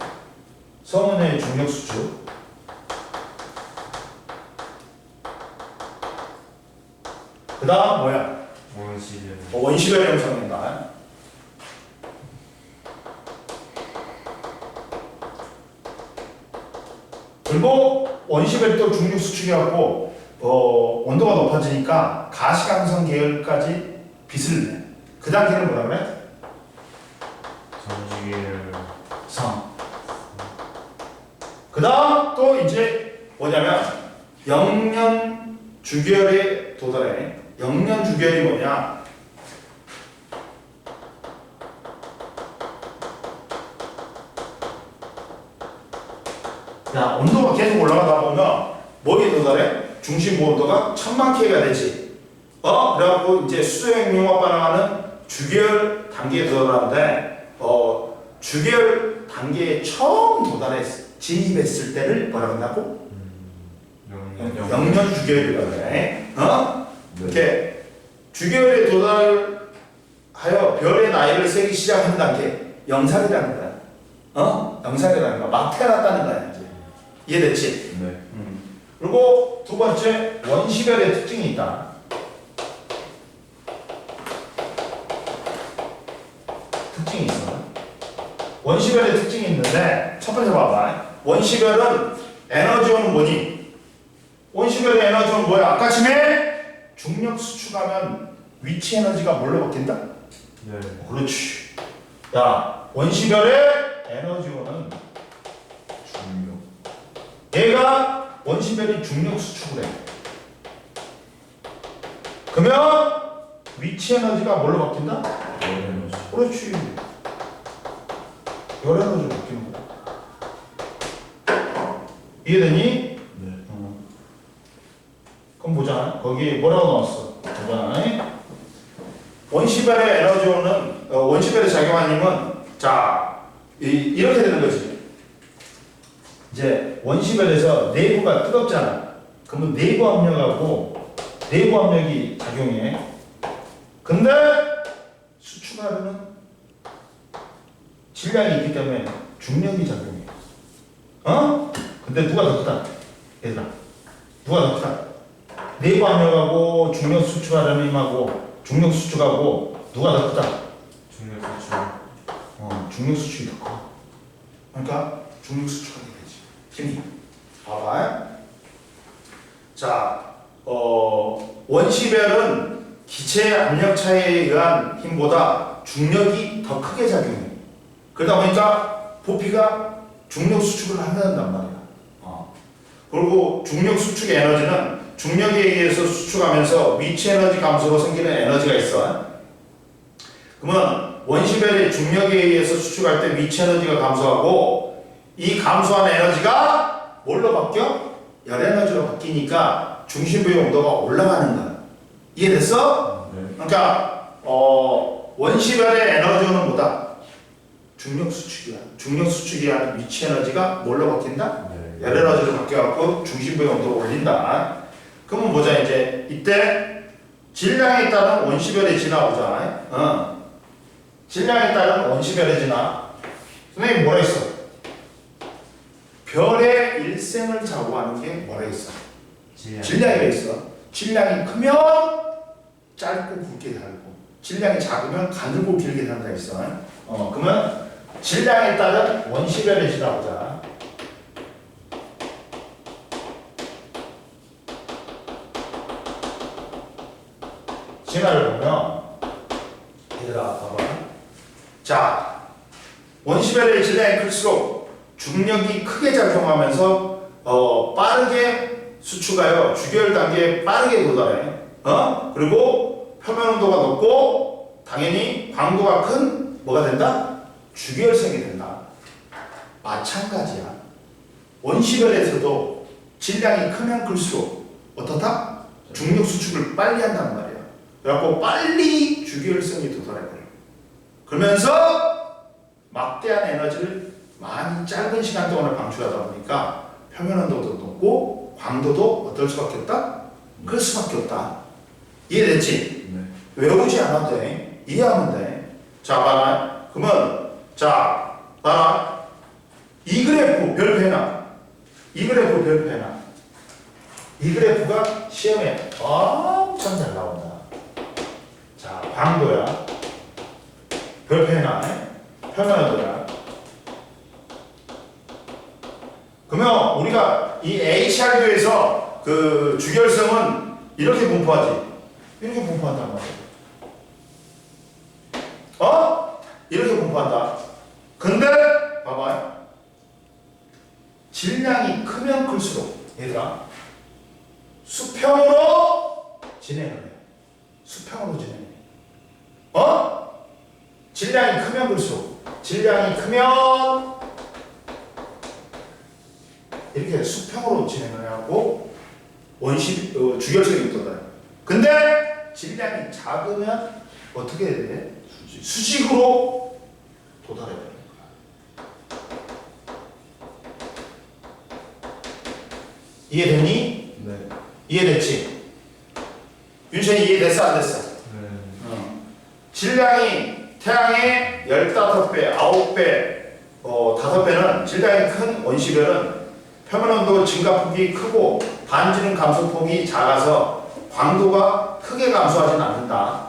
성운의 중력 수축. 그 다음 뭐야? 원시별 형성된다. 그리고 원시별이 또 중력 수축해갖고 온도가 높아지니까 가시광선 계열까지 빛을 내. 그 단계는 뭐라 그래? 전주결성. 그 다음 또 이제 뭐냐면 영년 주결에 도달해. 영년 주결이 뭐냐? 온도가 계속 올라가다 보면 뭐에 도달해? 중심부 온도가 1000만 K가 되지. 그래갖고 이제 수소핵융합 반응하는 주결 단계에 도달하는데 주결 단계에 처음 진입했을 때를 뭐라고 한다고? 영년 주결이라고 해. 이렇게 주결에 도달하여 별의 나이를 세기 시작하는 단계 영살이라는 거야. 영살이라는 거야. 막 태어났다는 거야. 이제. 이해됐지? 네. 그리고 두 번째 원시별의 특징이 있다. 특징이 있어. 원시별의 특징이 있는데 첫 번째 봐봐. 원시별은 에너지원은 뭐니? 원시별의 에너지원은 뭐야? 아까 전에 중력 수축하면 위치 에너지가 뭘로 바뀐다? 네. 그렇지. 야, 원시별의 에너지원은 중력. 얘가 원시별이 중력 수축을 해. 그러면 위치 에너지가 뭘로 바뀐다? 에너지. 그렇지. 열 에너지로 바뀌는 거야. 이해되니? 네. 그럼 보자. 거기 뭐라고 나왔어? 보자. 원시별의 에너지원은 원시별의 작용하님은 자 이렇게 되는 거지. 이제 원시별에서 내부가 뜨겁잖아. 그러면 내부 압력하고 내부 압력이 작용해. 근데 수축하려는 질량이 있기 때문에 중력이 작용해. 어? 근데 누가 더 크다? 얘들아. 누가 더 크다? 내부 압력하고 중력 수축하려는 힘하고 중력 수축하고 누가 더 크다? 중력 수축. 중력 수축이 더 커. 그러니까 중력 수축하게 되지. 힘이. 봐봐. 자, 원시별은 기체 압력 차이에 의한 힘보다 중력이 더 크게 작용해. 그러다 보니까 부피가 중력 수축을 한단 말이야. 그리고 중력 수축의 에너지는 중력에 의해서 수축하면서 위치 에너지 감소로 생기는 에너지가 있어. 그러면 원시별이 중력에 의해서 수축할 때 위치 에너지가 감소하고 이 감소한 에너지가 뭘로 바뀌어? 열 에너지로 바뀌니까 중심부의 온도가 올라가는 거야. 이해됐어? 네. 그러니까 원시별의 에너지는 뭐다? 중력 수축이야. 중력 수축이 한 위치 에너지가 뭘로 바뀐다? 네. 열 에너지로 바뀌어갖고 중심부의 온도를 올린다. 그러면 보자. 이제 이때 질량에 따른 원시별의 진화 보자. 질량에 따른 원시별의 진화. 선생님 뭐라 했어? 별의 일생을 좌우하는 게 뭐라 했어? 질량이라 했어. 질량이 크면 짧고 굵게 달고 질량이 작으면 가늘고 길게 단다 했어. 그러면 질량에 따른 원시별의 진화 보자. 진화를 보면 얘들아 봐봐. 자, 원시별의 질량이 클수록 중력이 크게 작용하면서 빠르게 수축하여 주결 단계에 빠르게 도달해. 그리고 표면 온도가 높고 당연히 광도가 큰 뭐가 된다? 주결성이 된다. 마찬가지야. 원시별에서도 질량이 크면 클수록 어떻다? 중력 수축을 빨리 한단 말이야. 그래갖고 빨리 주기율성이 도달해버려. 그러면서 막대한 에너지를 많이 짧은 시간 동안에 방출하다 보니까 표면 온도도 높고 광도도 어떨 수밖에 없다? 클 수밖에 없다. 이해됐지? 네. 외우지 않아도 돼. 이해하면 돼. 자, 봐라. 그러면 자, 봐라. 이 그래프 별표해놔. 이 그래프 별표해놔. 이 그래프가 시험에 엄청 잘 나온다. 자, 광도야. 별표해놔. 표면온도야. 그러면 우리가 이 HRU에서 그 주결성은 이렇게 분포하지. 이렇게 분포한단 말이야. 이렇게 분포한다. 근데 봐봐. 질량이 크면 클수록 얘들아 수평으로 진행을 해. 수평으로 진행해. 질량이 크면 클수록 질량이 크면 이렇게 수평으로 진행을 하고 주결성이 있거든. 근데 질량이 작으면 어떻게 해야 돼? 수직으로 도달해야 되는 거야. 이해되니? 네. 이해됐지? 윤천이 이해됐어? 안 됐어? 네. 질량이 태양의 15배, 9배, 5배는 질량이 큰 원시별은 표면온도 증가폭이 크고 반지름 감소폭이 작아서 광도가 크게 감소하지는 않는다.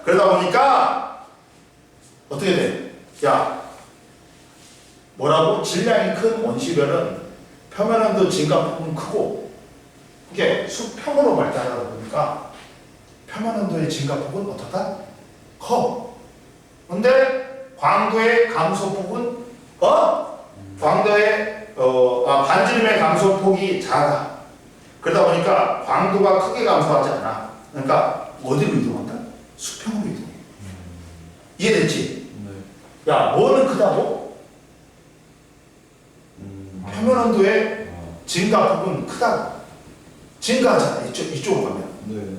그러다 보니까 어떻게 돼? 야, 뭐라고? 질량이 큰 원시별은 표면온도 증가폭은 크고 이게 수평으로 발달하다 보니까 표면온도의 증가폭은 어떻다? 커. 근데 광도의 감소폭은 광도의 반지름의 감소폭이 작아. 그러다 보니까 광도가 크게 감소하지 않아. 그러니까 어디로 이동한다? 수평으로 이동해. 이해됐지? 네. 야, 뭐는 크다고? 표면 온도의 증가폭은 크다고. 증가하잖아. 이쪽으로 가면. 네.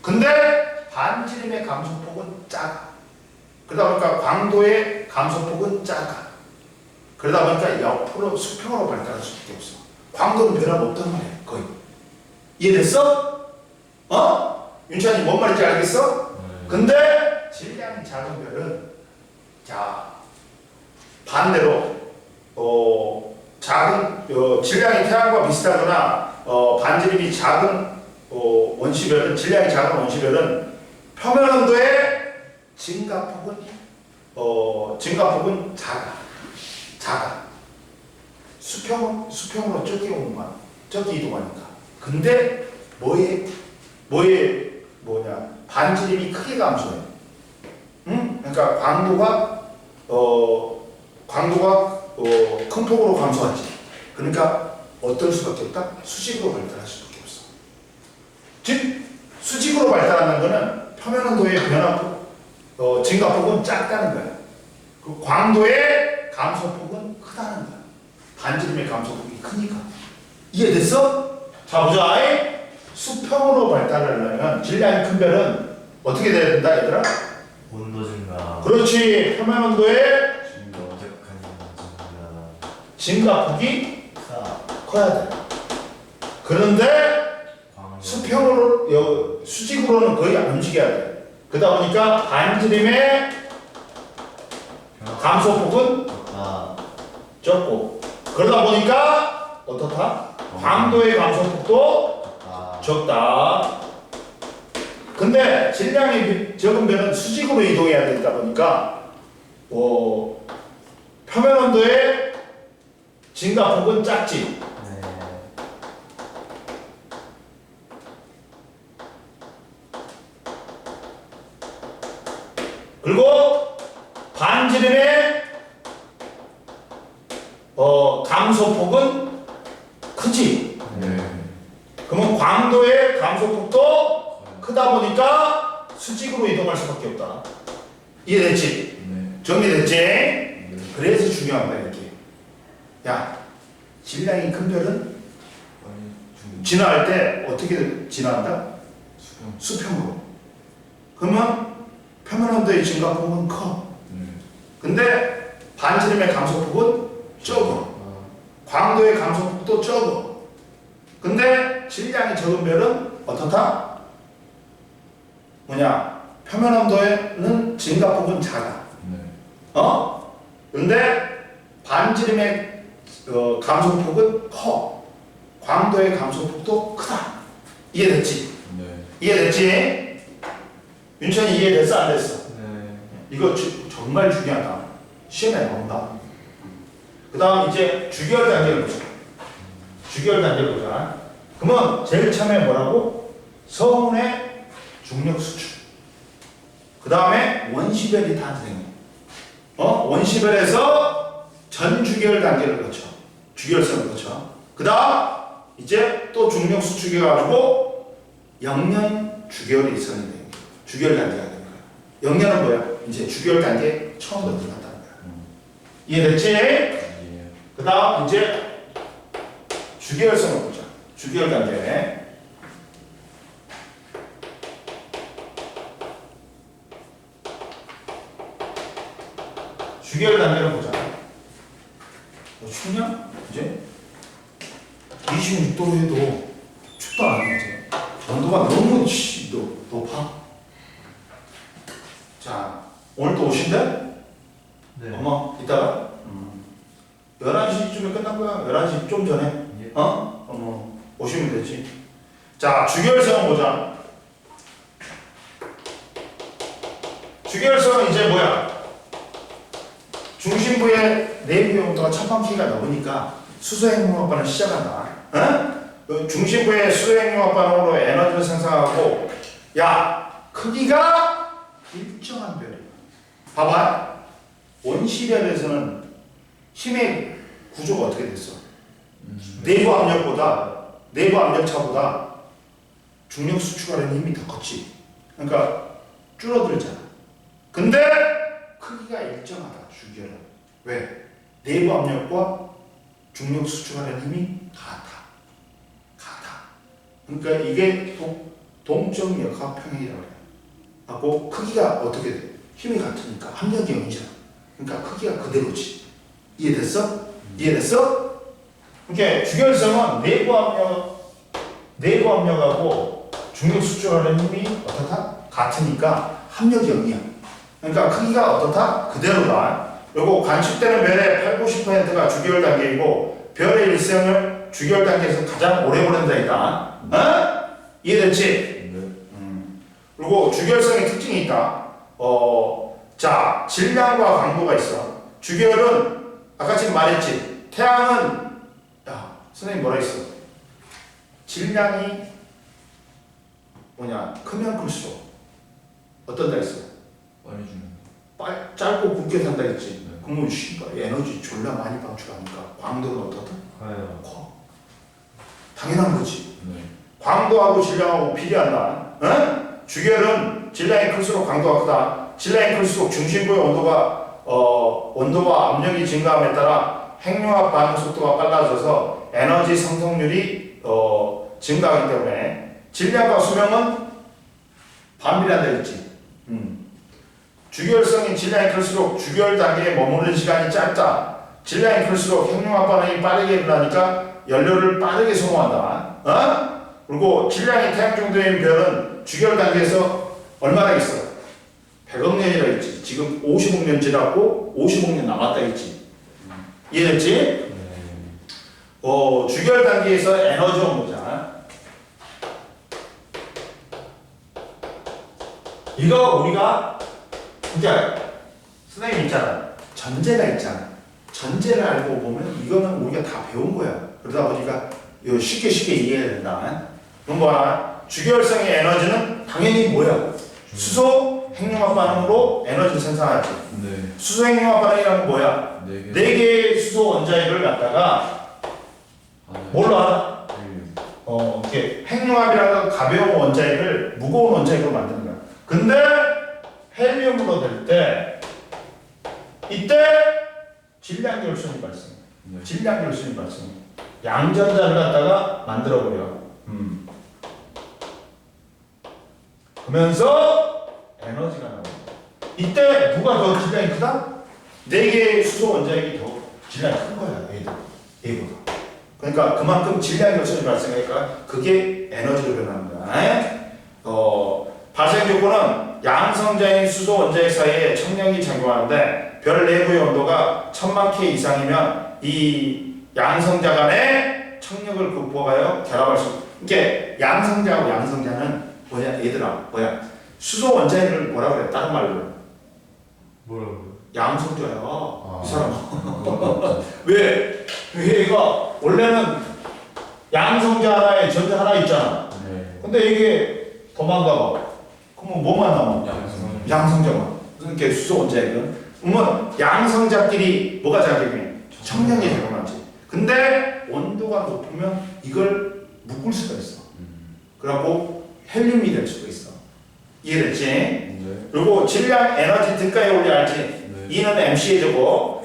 근데 반지름의 감소폭은 작아. 그러다 보니까 광도의 감소폭은 작아. 그러다 보니까 옆으로 수평으로 발달할 수밖에 없어. 광도는 변함없단 말이야. 거의. 이해됐어? 윤찬이 뭔 말인지 알겠어? 근데 질량이 작은 별은 자 반대로 작은 질량이 태양과 비슷하거나 반지름이 작은 원시별은 질량이 작은 원시별은 표면 온도의 증가폭은 작아. 수평으로 저기 이동하니까. 근데 반지름이 크게 감소해. 응? 그러니까 광도가 큰 폭으로 감소하지. 그러니까 어떨 수밖에 없다? 수직으로 발달할 수밖에 없어. 즉 수직으로 발달하는 거는 표면 온도의 변화폭, 증가폭은 작다는 거야. 그 광도의 감소폭은 크다는 거야. 반지름의 감소폭이 크니까. 이해됐어? 자 보자. 수평으로 발달하려면 질량이 큰 별은 어떻게 돼야 된다 얘들아? 온도 증가. 그렇지. 표면 온도의 증가폭이 커야 돼. 그런데 수평으로 수직으로는 거의 안 움직여야 돼. 그러다 보니까 반지름의 감소폭은 적고, 그러다 보니까 어떻다? 광도의 감소폭도 적다. 근데 질량이 적은 별은 수직으로 이동해야 되다 보니까 표면 온도의 증가폭은 작지. 그리고 반지름의 감소폭은 크지. 그러면 광도의 감소폭도 크다 보니까 수직으로 이동할 수밖에 없다. 이해됐지? 정리됐지? 그래서 중요한 거야 이렇게. 야, 질량이 큰 별은 진화할 때 어떻게 진화한다? 수평으로. 그러면 표면 온도의 증가폭은 커. 근데 반지름의 감소폭은 적어. 광도의 감소폭도 적어. 근데 질량이 적은 별은 어떻다? 표면 온도에는 증가폭은 작아. 근데 반지름의 감소폭은 커. 광도의 감소폭도 크다. 이해됐지? 이해됐지? 윤천이 이해됐어? 안 됐어? 이거 정말 중요하다. 시험에 나온다. 그 다음 이제 주기열 단계를 보자. 주기열 단계를 보자. 그러면 제일 처음에 뭐라고? 서운의 중력 수축. 그 다음에 원시별이 탄생해. 원시별에서 전주기열 단계를 거쳐. 주기열선을 거쳐. 그 다음 이제 또 중력 수축이 가지고 영년 주기열이 선이 돼. 주기열 단계가 되는 거야. 영년은 뭐야? 이제 주기열 단계 처음으로 들어간다는 거야. 이해됐지? 그 다음 이제 주기열선을 보자. 주기열 단계. 주기열 단계를 보자. 춥냐? 이제 26도로 해도 춥다 안 해. 이제 온도가 너무 높아. 자, 오늘 또 오신대? 어머, 이따가? 11시쯤에 끝날 거야. 11시 좀 전에. 오시면 되지. 자, 주기열성을 보자. 주기열성은 이제 뭐야? 중심부의 내부의 온도가 1000퀼가 넘으니까 수소행용합반을 시작한다. 중심부의 수소행용합반으로 에너지를 생성하고, 야, 크기가 일정한 별이야. 봐봐. 원시별에서는 힘의 구조가 어떻게 됐어? 내부 압력차보다 중력 수축하려는 힘이 더 컸지. 그러니까 줄어들잖아. 근데 크기가 일정하다. 주결은 왜? 내부 압력과 중력 수축하려는 힘이 같아. 그러니까 이게 동적 역학평행이라고 해요. 하고 크기가 어떻게 돼? 힘이 같으니까 압력이 0이잖아. 그러니까 크기가 그대로지. 이해됐어? 이해됐어? 그러니까 주결성은 내부 압력하고 중력 수축하는 힘이 어떻다? 같으니까 압력이 0이야. 그러니까 크기가 어떻다? 그대로다. 그리고 관측되는 별의 8, 90%가 주결 단계이고 별의 일생을 주결 단계에서 가장 오래 보낸다 했다. 어? 이해됐지? 그리고 주결성의 특징이 있다. 자, 질량과 강도가 있어. 주결은 아까 지금 말했지. 태양은 선생님 뭐라 했어? 질량이 크면 클수록 어떤다 했어? 빨리 주는 짧고 굵게 산다 했지. 그러면 에너지 졸라 많이 방출하니까 광도는 어떻다? 커요. 당연한 거지. 네. 광도하고 질량하고 비례한다. 어? 주결은 질량이 클수록 강도가 크다. 질량이 클수록 중심부의 온도와 압력이 증가함에 따라 핵융합 반응 속도가 빨라져서 에너지 생성률이 증가하기 때문에 질량과 수명은 반비례한다 했지. 주결성인 질량이 클수록 주결 단계에 머무르는 시간이 짧다. 질량이 클수록 핵융합 반응이 빠르게 일어나니까 연료를 빠르게 소모한다. 그리고 질량이 태양 정도인 별은 주결 단계에서 얼마나 있어? 100억 년이라 했지. 지금 50억 년 지났고 50억 년 남았다 했지. 이해됐지? 주결 단계에서 에너지원 보자. 이거 우리가 이제 선생님 있잖아. 전제가 있잖아. 전제를 알고 보면 이거는 우리가 다 배운 거야. 그러다 보니까 이거 쉽게 이해해야 된다. 그럼 뭐야? 주결성의 에너지는 당연히 뭐야? 수소 핵융합 반응으로 에너지를 생산하지. 네. 수소 핵융합 반응이라는 건 뭐야? 네 네 개의 수소 원자핵을 갖다가 뭘로 하나? 이렇게 핵융합이라는 건 가벼운 원자핵을 무거운 원자핵으로 만드는 거야. 근데 헬륨으로 될 때 이때 질량 결손이 발생해. 네. 질량 결손이 발생해. 양전자를 갖다가 만들어 버려. 그러면서 에너지가 나와. 이때 누가 더 질량이 크다? 네 개의 수소 원자핵이 더 질량이 큰 거야. 얘보다. 그러니까 그만큼 질량 결손이 발생하니까 그게 에너지로 변하는 거야. 발생 조건은 양성자인 수소 원자핵 사이에 청력이 작용하는데 별 내부의 온도가 1000만 K 이상이면 이 양성자 간의 청력을 극복하여 결합할 수. 이게 양성자하고 양성자는 얘들아 수소 원자핵을 뭐라 그래? 다른 말로 뭐라고요? 양성자야. 이 사람. 왜 얘가 원래는 양성자 하나에 전자 하나 있잖아. 네. 근데 이게 도망가 봐. 그러면 뭐만 남아? 양성자만. 그러니까 수소 원자핵은. 그러면 양성자끼리 뭐가 작용해? 청량이 작용하지. 근데 온도가 높으면 이걸 묶을 수가 있어. 그래갖고 헬륨이 될 수도 있어. 이해됐지? 네. 그리고 질량 에너지 등가에 올려 알지? 네. E는 MC의 제곱.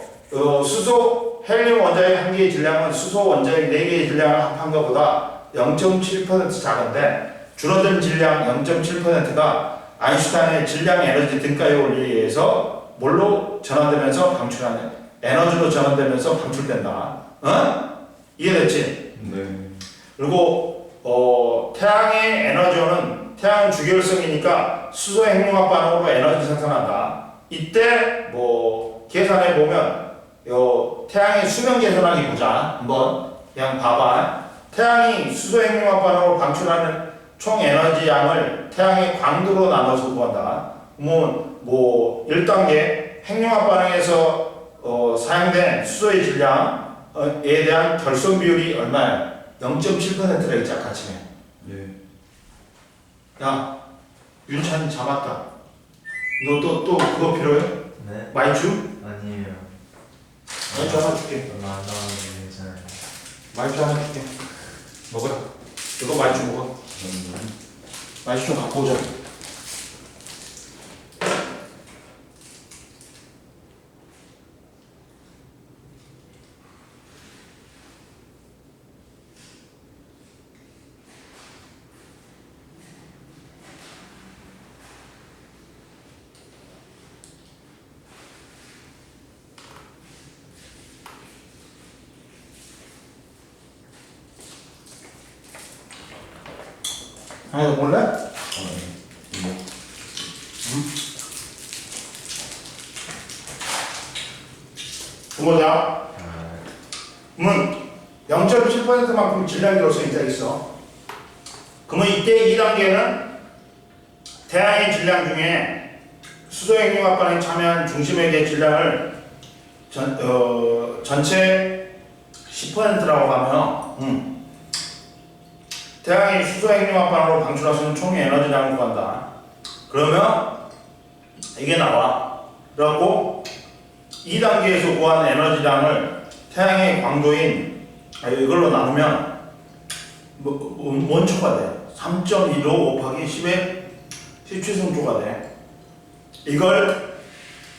수소 헬륨 원자핵 한 개의 질량은 수소 원자핵 4개의 질량을 합한 것보다 0.7% 작은데 줄어든 질량 0.7%가 아인슈타인의 질량 에너지 등가에 올리에 의해서 뭘로 전환되면서 방출하는 에너지로 전환되면서 방출된다. 이해됐지? 네. 그리고 태양의 에너지원은 태양 주결성이니까 수소 핵융합 반응으로 에너지 생산한다. 이때 계산해 보면 태양의 수명 계산하기 보자. 한번 그냥 봐봐. 태양이 수소 핵융합 반응으로 방출하는 총 에너지 양을 태양의 광도로 나눠서 구한다. 그러면 1단계 핵융합 반응에서 사용된 수소의 질량에 대한 결손 비율이 얼마야? 0.7%라 했지 아까 아침에. 네. 야, 윤찬이 잡았다. 너 또 그거 필요해? 네? 마이쮸? 아니에요. 마이쮸 하나 줄게. 얼마 안 나왔는데 괜찮아요. 마이쮸 하나 줄게. 먹어라. 이거 마이쮸 먹어. 날씨 좀 갖고 오자. 하나 더 볼래? 보자. 그러면 0.7%만큼 질량이 들어서 있어. 그러면 이때 2단계는 태양의 질량 중에 수소핵융합 반응에 참여한 중심액의 질량을 전체 10%라고 하면 태양이 수소핵융합 반응으로 방출할 수 있는 총 에너지량을 구한다. 그러면 이게 나와. 그래갖고 2단계에서 구한 에너지량을 태양의 광도인 이걸로 나누면 뭔 초가 돼? 3.15 곱하기 10의 17승초가 돼. 이걸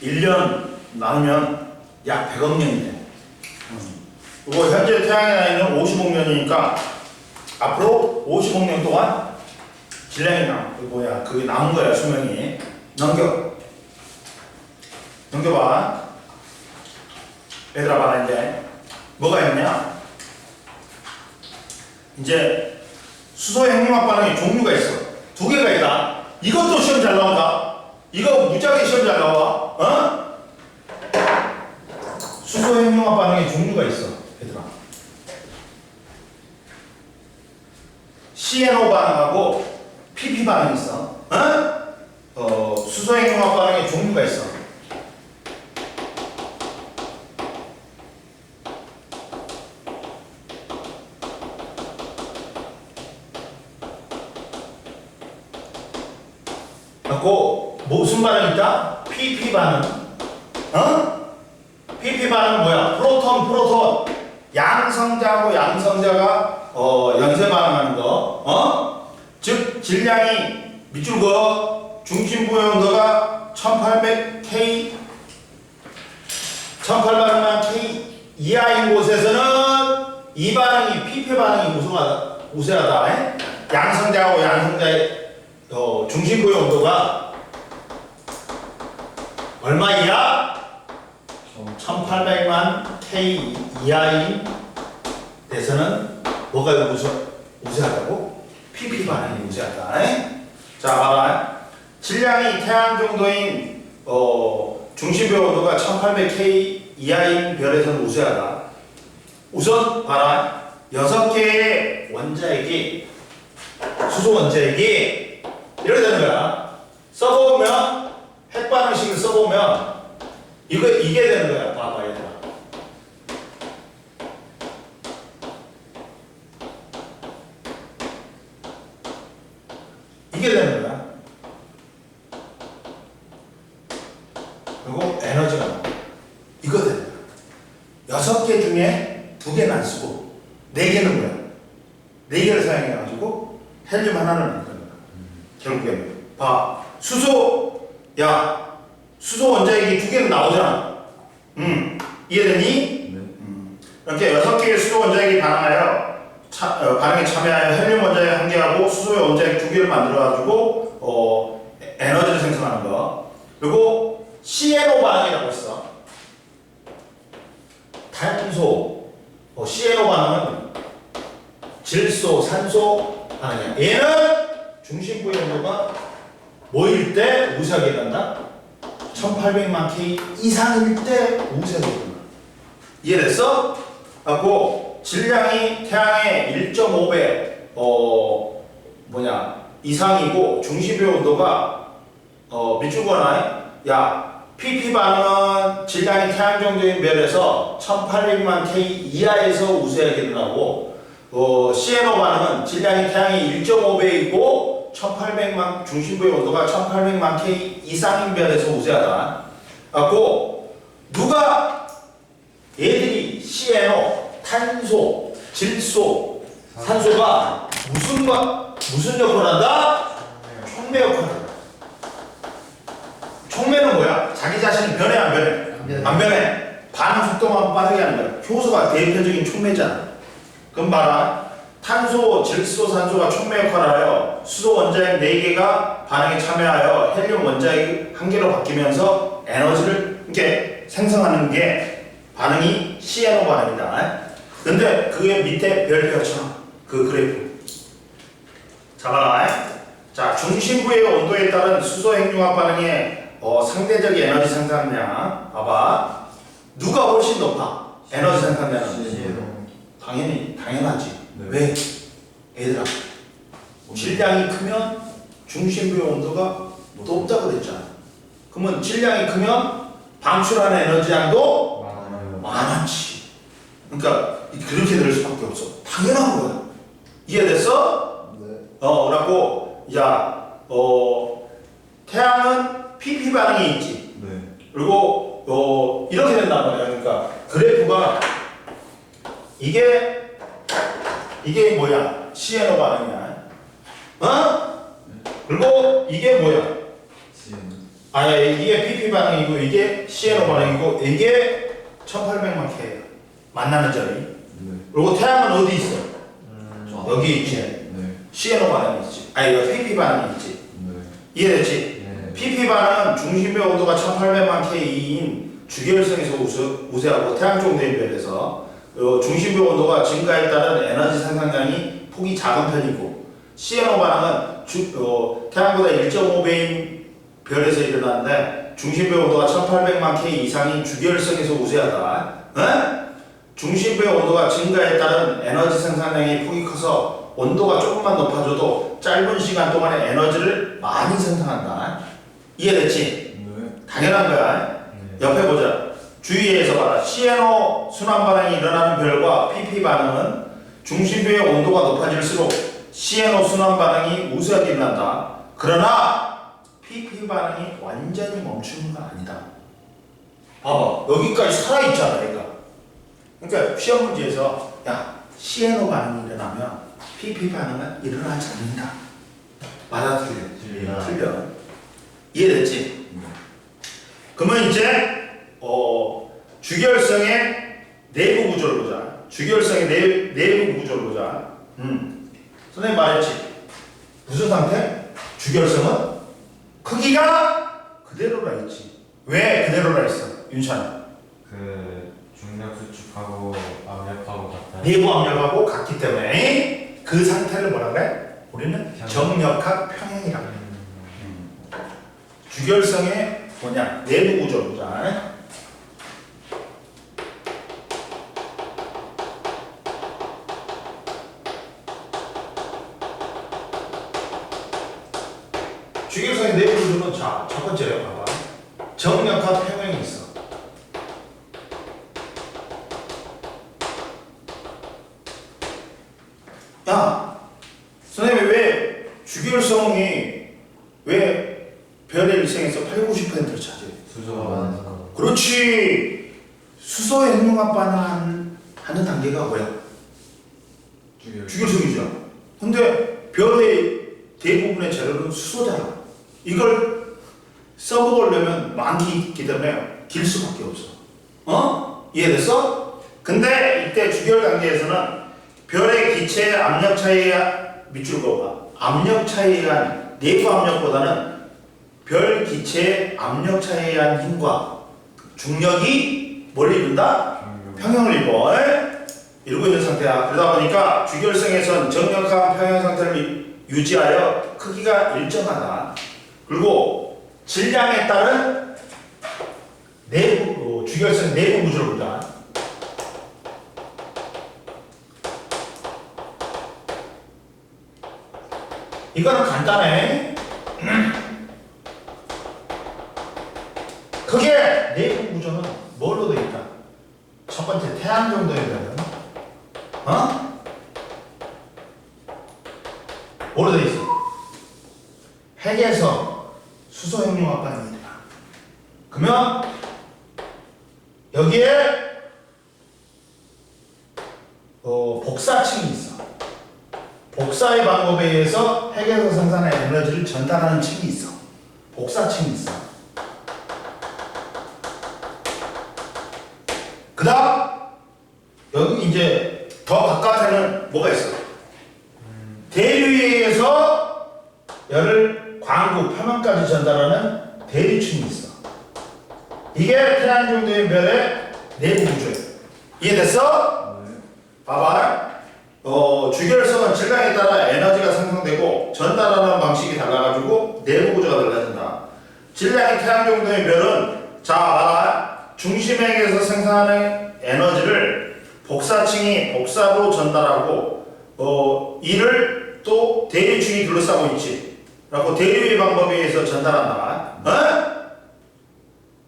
1년 나누면 약 100억 년이 돼. 그리고 현재 태양의 나이는 50억 년이니까 앞으로 50억 년 동안 질량이 그게 남은 거야, 수명이. 넘겨봐. 얘들아 봐라. 이제 뭐가 있냐? 이제 수소핵융합 반응의 종류가 있어. 두 개가 있다. 이것도 시험 잘 나온다. 이거 무지하게 시험 잘 나와. 수소핵융합 반응의 종류가 있어, 얘들아. CNO 반응하고 PP 반응이 있어. 수소핵융합 반응의 종류가 있어. 그리고 무슨 반응이 있다? PP 반응. PP 반응은 뭐야? 프로톤. 양성자하고 양성자가 연쇄 반응하는 거. 즉 질량이 밑줄 그어 중심부의 온도가 1800K 1800만 K 이하인 곳에서는 이 반응이 PP 반응이 우세하다. 양성자하고 양성자의 중심부의 온도가 얼마 이하? 1800만 K 이하인 데서는 뭐가 우세하다고? PP 반응이 우세하다. 자, 봐라. 질량이 태양 정도인 중심부의 온도가 1800K 이하인 별에서는 우세하다. 우선 봐라. 6개의 원자핵이 수소 원자핵이 이렇게 되는 거야. 써보면 핵반응식을 써보면 이게 되는 거야. 봐봐 얘들아. 이게 되는 거야. 그리고 에너지가 나와. 이거 되는 거야. 6개 중에 2개는 안 쓰고 4개는 뭐야? 4개를 사용해가지고 헬륨 하나를 만드는 거야. 결국에는 봐. 수소 원자핵이 2개는 나오잖아. 이해되니? 이렇게 6개의 수소 원자핵이 반응에 참여하여 헬륨 원자핵 1개하고 수소 원자핵 2개를 만들어가지고 에너지를 생성하는 거. 그리고 CNO 반응이라고 있어. 탄소. CNO 반응은 질소, 산소 반응이야. 얘는 중심부의 온도가 뭐일 때 우세하게 된다? 1800만 K 이상일 때 우세하게 된다. 이해됐어? 하고 질량이 태양의 1.5배 이상이고 중심부의 온도가 밑줄거나 PP 반응은 질량이 태양 정도인 별에서 1800만 K 이하에서 우세하게 된다고 CNO 반응은 질량이 태양의 1.5배이고 1800만 중심부의 온도가 1800만 K 이상인 별에서 우세하다. 갖고 누가 얘들이 CNO, 탄소, 질소, 산소가 무슨 역할을 한다? 촉매 역할을 해. 촉매는 뭐야? 자기 자신이 변해 안 변해? 안 변해. 반응 속도만 빠르게 하는 거야. 효소가 대표적인 촉매잖아. 그럼 봐라. 탄소, 질소산소가 촉매 역할을 하여 수소 원자핵 4개가 반응에 참여하여 헬륨 원자핵 1개로 바뀌면서 에너지를 이렇게 생성하는 게 반응이 CNO 반응이다. 근데 그게 밑에 별표가 쳐. 그 그래프. 자, 봐라. 자, 중심부의 온도에 따른 수소 핵융합 반응의 상대적 에너지 생산량. 봐봐. 누가 훨씬 높아? 에너지 생산량은. 당연하지. 네. 왜? 얘들아, 질량이 크면 중심부의 온도가 높다고 그랬잖아. 그러면 질량이 크면 방출하는 에너지량도 많아요. 많았지. 그러니까 그렇게 될 수밖에 없어. 당연한 거야. 이해됐어? 네. 그래갖고 태양은 PP 반응이 있지. 네. 그리고 이렇게 된단 말이야. 그러니까 그래프가 이게 뭐야? CNO 반응이야. 그리고 이게 뭐야? CN. 이게 PP 반응이고 이게 CNO 반응이고 이게 1800만 K야. 만나는 자리. 네. 그리고 태양은 어디 있어? 여기 있지. 네. CNO 반응이 있지. 이거 PP 반응이 있지. 네. 이해됐지? 네. PP 반응은 중심의 온도가 1800만 K인 주기율성에서 우세하고 태양 쪽 대비해서 중심의 온도가 증가에 따른 에너지 생산량이 폭이 작은 편이고 CNO 반응은 태양보다 1.5배인 별에서 일어나는데 중심의 온도가 1800만 K 이상인 주기율성에서 우세하다. 중심의 온도가 증가에 따른 에너지 생산량이 폭이 커서 온도가 조금만 높아져도 짧은 시간 동안에 에너지를 많이 생산한다. 이해됐지? 네. 당연한 거야. 네. 옆에 보자. 주위에서 봐라. CNO 순환 반응이 일어나는 별과 PP 반응은 중심부의 온도가 높아질수록 CNO 순환 반응이 우세하게 일어난다. 그러나 PP 반응이 완전히 멈추는 건 아니다. 봐봐. 여기까지 살아있잖아, 얘가. 그러니까 시험 문제에서 CNO 반응이 일어나면 PP 반응은 일어나지 않는다. 맞아, 틀려? 틀려. 이해됐지? 그러면 이제 주결성의 내부 구조를 보자. 주결성의 내부 구조를 보자. 선생님 말했지. 무슨 상태? 주결성은 크기가 그대로라 했지. 왜 그대로라 했어? 윤찬아. 그 중력 수축하고 압력하고 같아요. 내부 압력하고 같기 때문에 그 상태를 뭐라 그래? 우리는 정력학 평행이라고 해. 주결성의 뭐냐? 내부 구조를 보자. 주결성의 내부 구조는 첫 번째요. 봐봐. 정력학 평행이 있어. 선생님이 왜 주결성이 왜 별의 일생에서 80~90%를 차지해? 수소가 많아서. 그렇지. 수소의 핵융합 반응하는 단계가 뭐야? 주결성이죠. 근데 별의 대부분의 재료는 수소잖아. 이걸 써먹으려면 많기 있기 때문에 길 수밖에 없어. 이해됐어? 근데 이때 주결 단계에서는 별의 기체의 압력 차이가 밑줄 그어봐. 압력 차이에 의한 내부 압력보다는 별 기체의 압력 차이에 의한 힘과 중력이 뭘 이룬다? 평형을 이루고 있는 상태야. 그러다 보니까 주결성에선 정력한 평형 상태를 유지하여 크기가 일정하다. 그리고 질량에 따른 내부 주결성 내부 구조를 보자. 이거는 간단해. 그게 내부 구조는 뭘로 되어 있다? 첫 번째 태양 정도에 되면 뭐로 되어 있어? 핵에서 수소 핵융합 반응이 일어나. 그러면 여기에 복사층이 있어. 복사의 방법에 의해서 핵에서 생산한 에너지를 전달하는 층이 있어. 복사층이 있어. 그 다음 여기 이제 더 바깥에는 뭐가 있어? 대류에 의해서 열을 광구 표면까지 전달하는 대류층이 있어. 이게 태양 정도의 별의 내부 구조예요. 이해됐어? 네. 봐봐. 주결성은 질량에 따라 에너지가 생성되고 전달하는 방식이 달라가지고 내부 구조가 달라진다. 질량이 태양 정도의 별은 자 봐봐. 중심핵에서 생산하는 에너지를 복사층이 복사로 전달하고 이를 또 대류층이 둘러싸고 있지. 그래고 대류의 방법에 의해서 전달한다.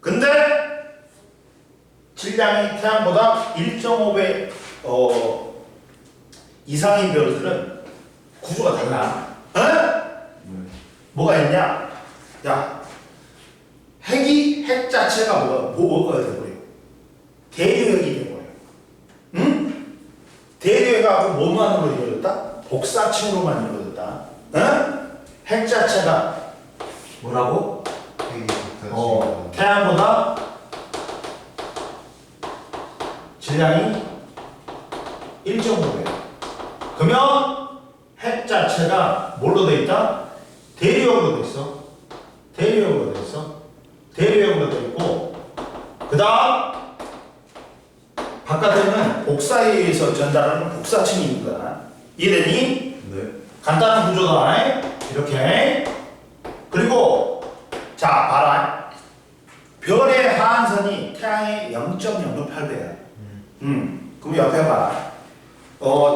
근데 질량이 태양보다 1.5배 이상인 별들은 구조가 달라. 뭐가 있냐? 야, 핵 자체가 뭐가 돼버려? 대류핵이 돼버려. 응? 대류핵하고 뭐만으로 이루어졌다? 복사층으로만 이루어졌다. 핵 자체가 뭐라고? 핵이 붙어지고 태양보다 질량이 1.5배. 그러면 핵 자체가 뭘로 돼 있다? 대류형으로 돼 있어. 대류형으로 돼 있어. 대류형으로 돼 있고, 그 다음 바깥에는 복사에 의해서 전달하는 복사층이 있는 거야. 이해되니? 네. 간단한 구조다. 이렇게. 그리고 자 봐라. 별의 하한선이 태양의 0.008배야. 그럼 옆에 봐.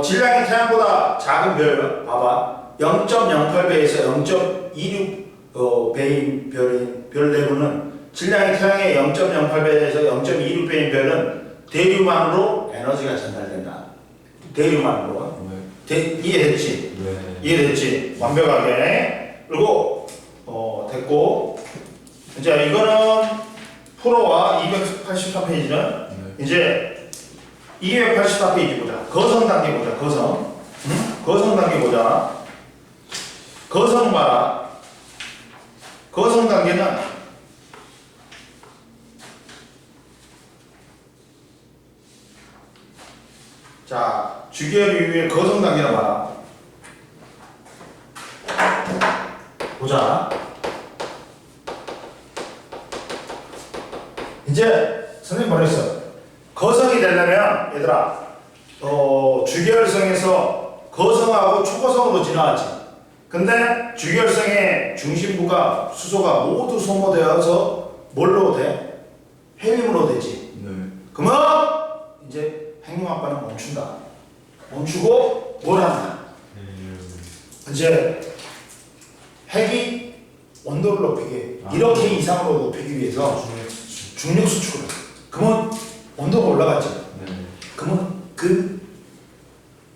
질량이 태양보다 작은 별 봐봐. 0.08배에서 0.26 배인 별 내부는 질량이 태양의 0.08배에서 0.26배인 별은 대류만으로 에너지가 전달된다. 대류만으로. 이해됐지? 네. 이해됐지? 완벽하게. 그리고 됐고 이제 이거는 프로와 283페이지는 네. 이제 284페이지 보자. 거성 단계 보자. 거성. 거성 단계 보자. 거성 봐라. 거성 단계는 자, 주기열 이후에 거성 단계나 봐라. 보자. 이제 선생님 뭐라 했어? 거성이 되려면 얘들아 주결성에서 거성하고 초거성으로 지나왔지. 근데 주결성의 중심부가 수소가 모두 소모되어서 뭘로 돼? 헬륨으로 되지. 네. 그러면 이제 핵융합반응 멈춘다. 멈추고 뭘 한다? 이제 핵이 온도를 높이게 이렇게 이상으로 높이기 위해서 중력 수축을 해. 그러면 온도가 올라가지. 네. 그러면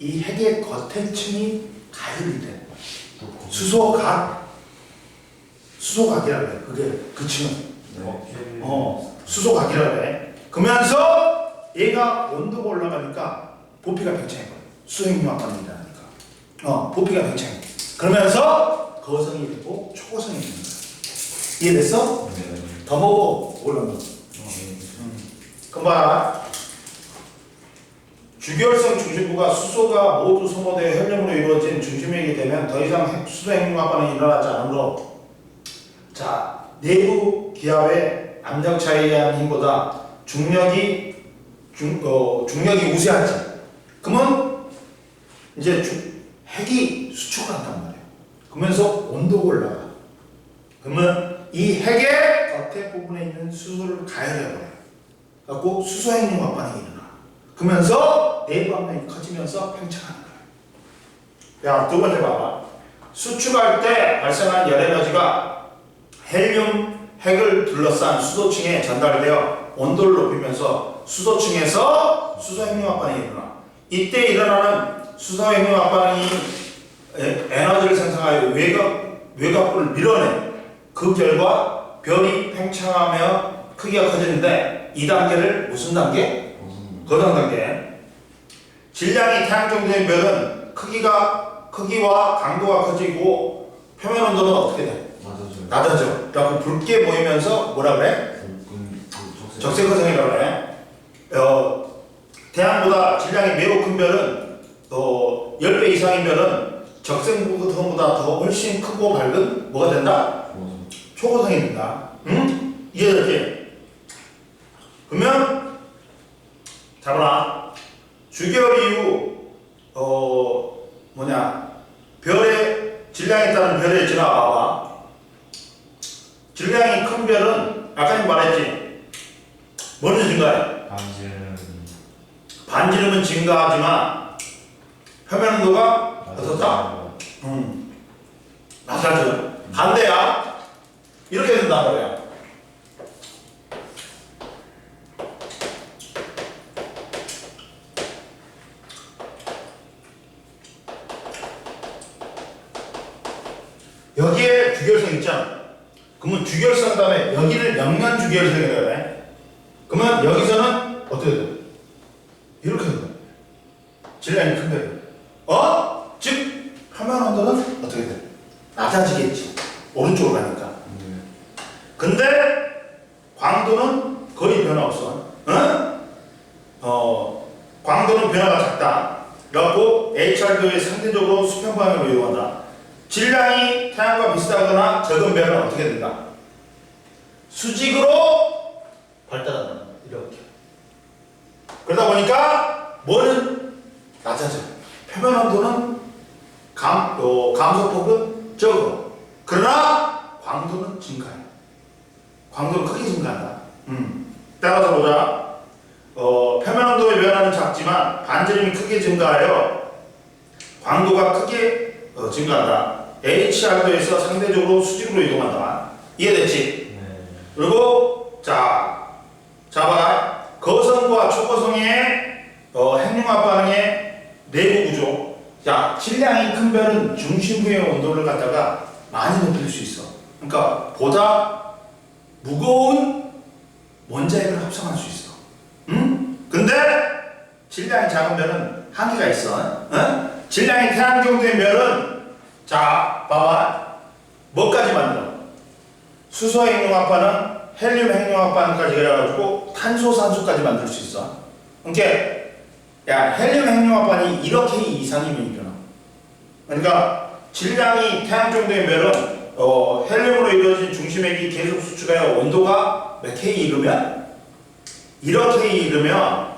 이 핵의 겉에 층이 가열이 돼. 수소각이라고 해. 그게 그 층은. 네. 수소각이라고 해. 그러면서 얘가 온도가 올라가니까 부피가 팽창해 버려. 수핵융합반응이라니까. 부피가 팽창해. 그러면서 거성이 되고 초고성이 되는 거야. 이해됐어? 네. 더 보고 올라가. 그럼 봐라. 주결성 중심부가 수소가 모두 소모되어 헬륨으로 이루어진 중심핵이 되면 더 이상 수소 핵융합반응이 일어나지 않으므로 자 내부 기압의 압력 차이에 의한 힘보다 중력이 우세하지. 그러면 이제 핵이 수축을 한단 말이에요. 그러면서 온도가 올라가. 그러면 이 핵의 겉에 부분에 있는 수소를 가열해버려요. 갖고 수소 핵융합반응이 일어나. 그러면서 내부 압력이 커지면서 팽창하는 거예요. 야, 두 번째 봐봐. 수축할 때 발생한 열 에너지가 헬륨 핵을 둘러싼 수소층에 전달되어 온도를 높이면서 수소층에서 수소 핵융합반응이 일어나. 이때 일어나는 수소 핵융합반응이 에너지를 생성하여 외곽부를 밀어내. 그 결과 별이 팽창하며 크기가 커지는데 이 단계를 무슨 단계? 거성 단계. 질량이 태양 정도의 별은 크기가 크기와 강도가 커지고 표면 온도는 어떻게 돼? 맞아요. 낮아져. 그래갖고 붉게 보이면서 뭐라 그래? 적색거성이라고 그래. 태양보다 질량이 매우 큰 별은 10배 이상인 별은 적색거성보다 더 훨씬 크고 밝은 뭐가 된다? 초고성이 된다. 응? 이해됐지? 그러면 잡아라. 주결 이후 별의 질량에 따른 별의 진화 봐봐. 질량이 큰 별은 아까 말했지. 먼저 증가해. 반지름은 증가하지만 표면 온도가 어떻다? 낮아져. 반대야. 이렇게 된단 말이야. 여기에 주결성 있잖아. 그러면 주결성 다음에 여기를 명면 주결성이라고 해. 그러면 여기서는 어떻게 돼? 이렇게 된다. 질량이 큰 별. 즉 표면 온도는 어떻게 돼? 낮아지겠지. 오른쪽으로 가니까. 근데 광도는 거의 변화 없어. 광도는 변화가 작다. 그래갖고 HR도의 상대적으로 수평 방향으로 이동한다. 질량이 태양과 비슷하거나 적은 별은 어떻게 된다? 수직으로 발달한다. 이렇게. 그러다 보니까 뭐는 낮아져. 표면 온도는 감소폭은 적어. 그러나 광도는 증가해. 광도는 크게 증가한다. 따라서 보자. 표면 온도의 변화는 작지만 반지름이 크게 증가하여 광도가 크게 증가한다. HR도에서 상대적으로 수직으로 이동한다. 이해됐지? 네. 그리고 자 봐라. 거성과 초거성의 핵융합 반응의 내부 구조. 자, 질량이 큰 별은 중심부의 온도를 갖다가 많이 높일 수 있어. 그러니까 보다 무거운 원자핵을 합성할 수 있어. 근데 질량이 작은 별은 한계가 있어. 질량이 태양 정도의 별은 자, 봐봐. 뭐까지 만들어? 수소 핵융합반응, 헬륨 핵융합반응까지 해가지고 탄소, 산소까지 만들 수 있어. 그러니까 야, 헬륨 핵융합반이 1억 K 이상이면 일어나. 그러니까 질량이 태양 정도의 별은 헬륨으로 이루어진 중심핵이 계속 수축하여 온도가 몇 K 이르면? 1억 K 이르면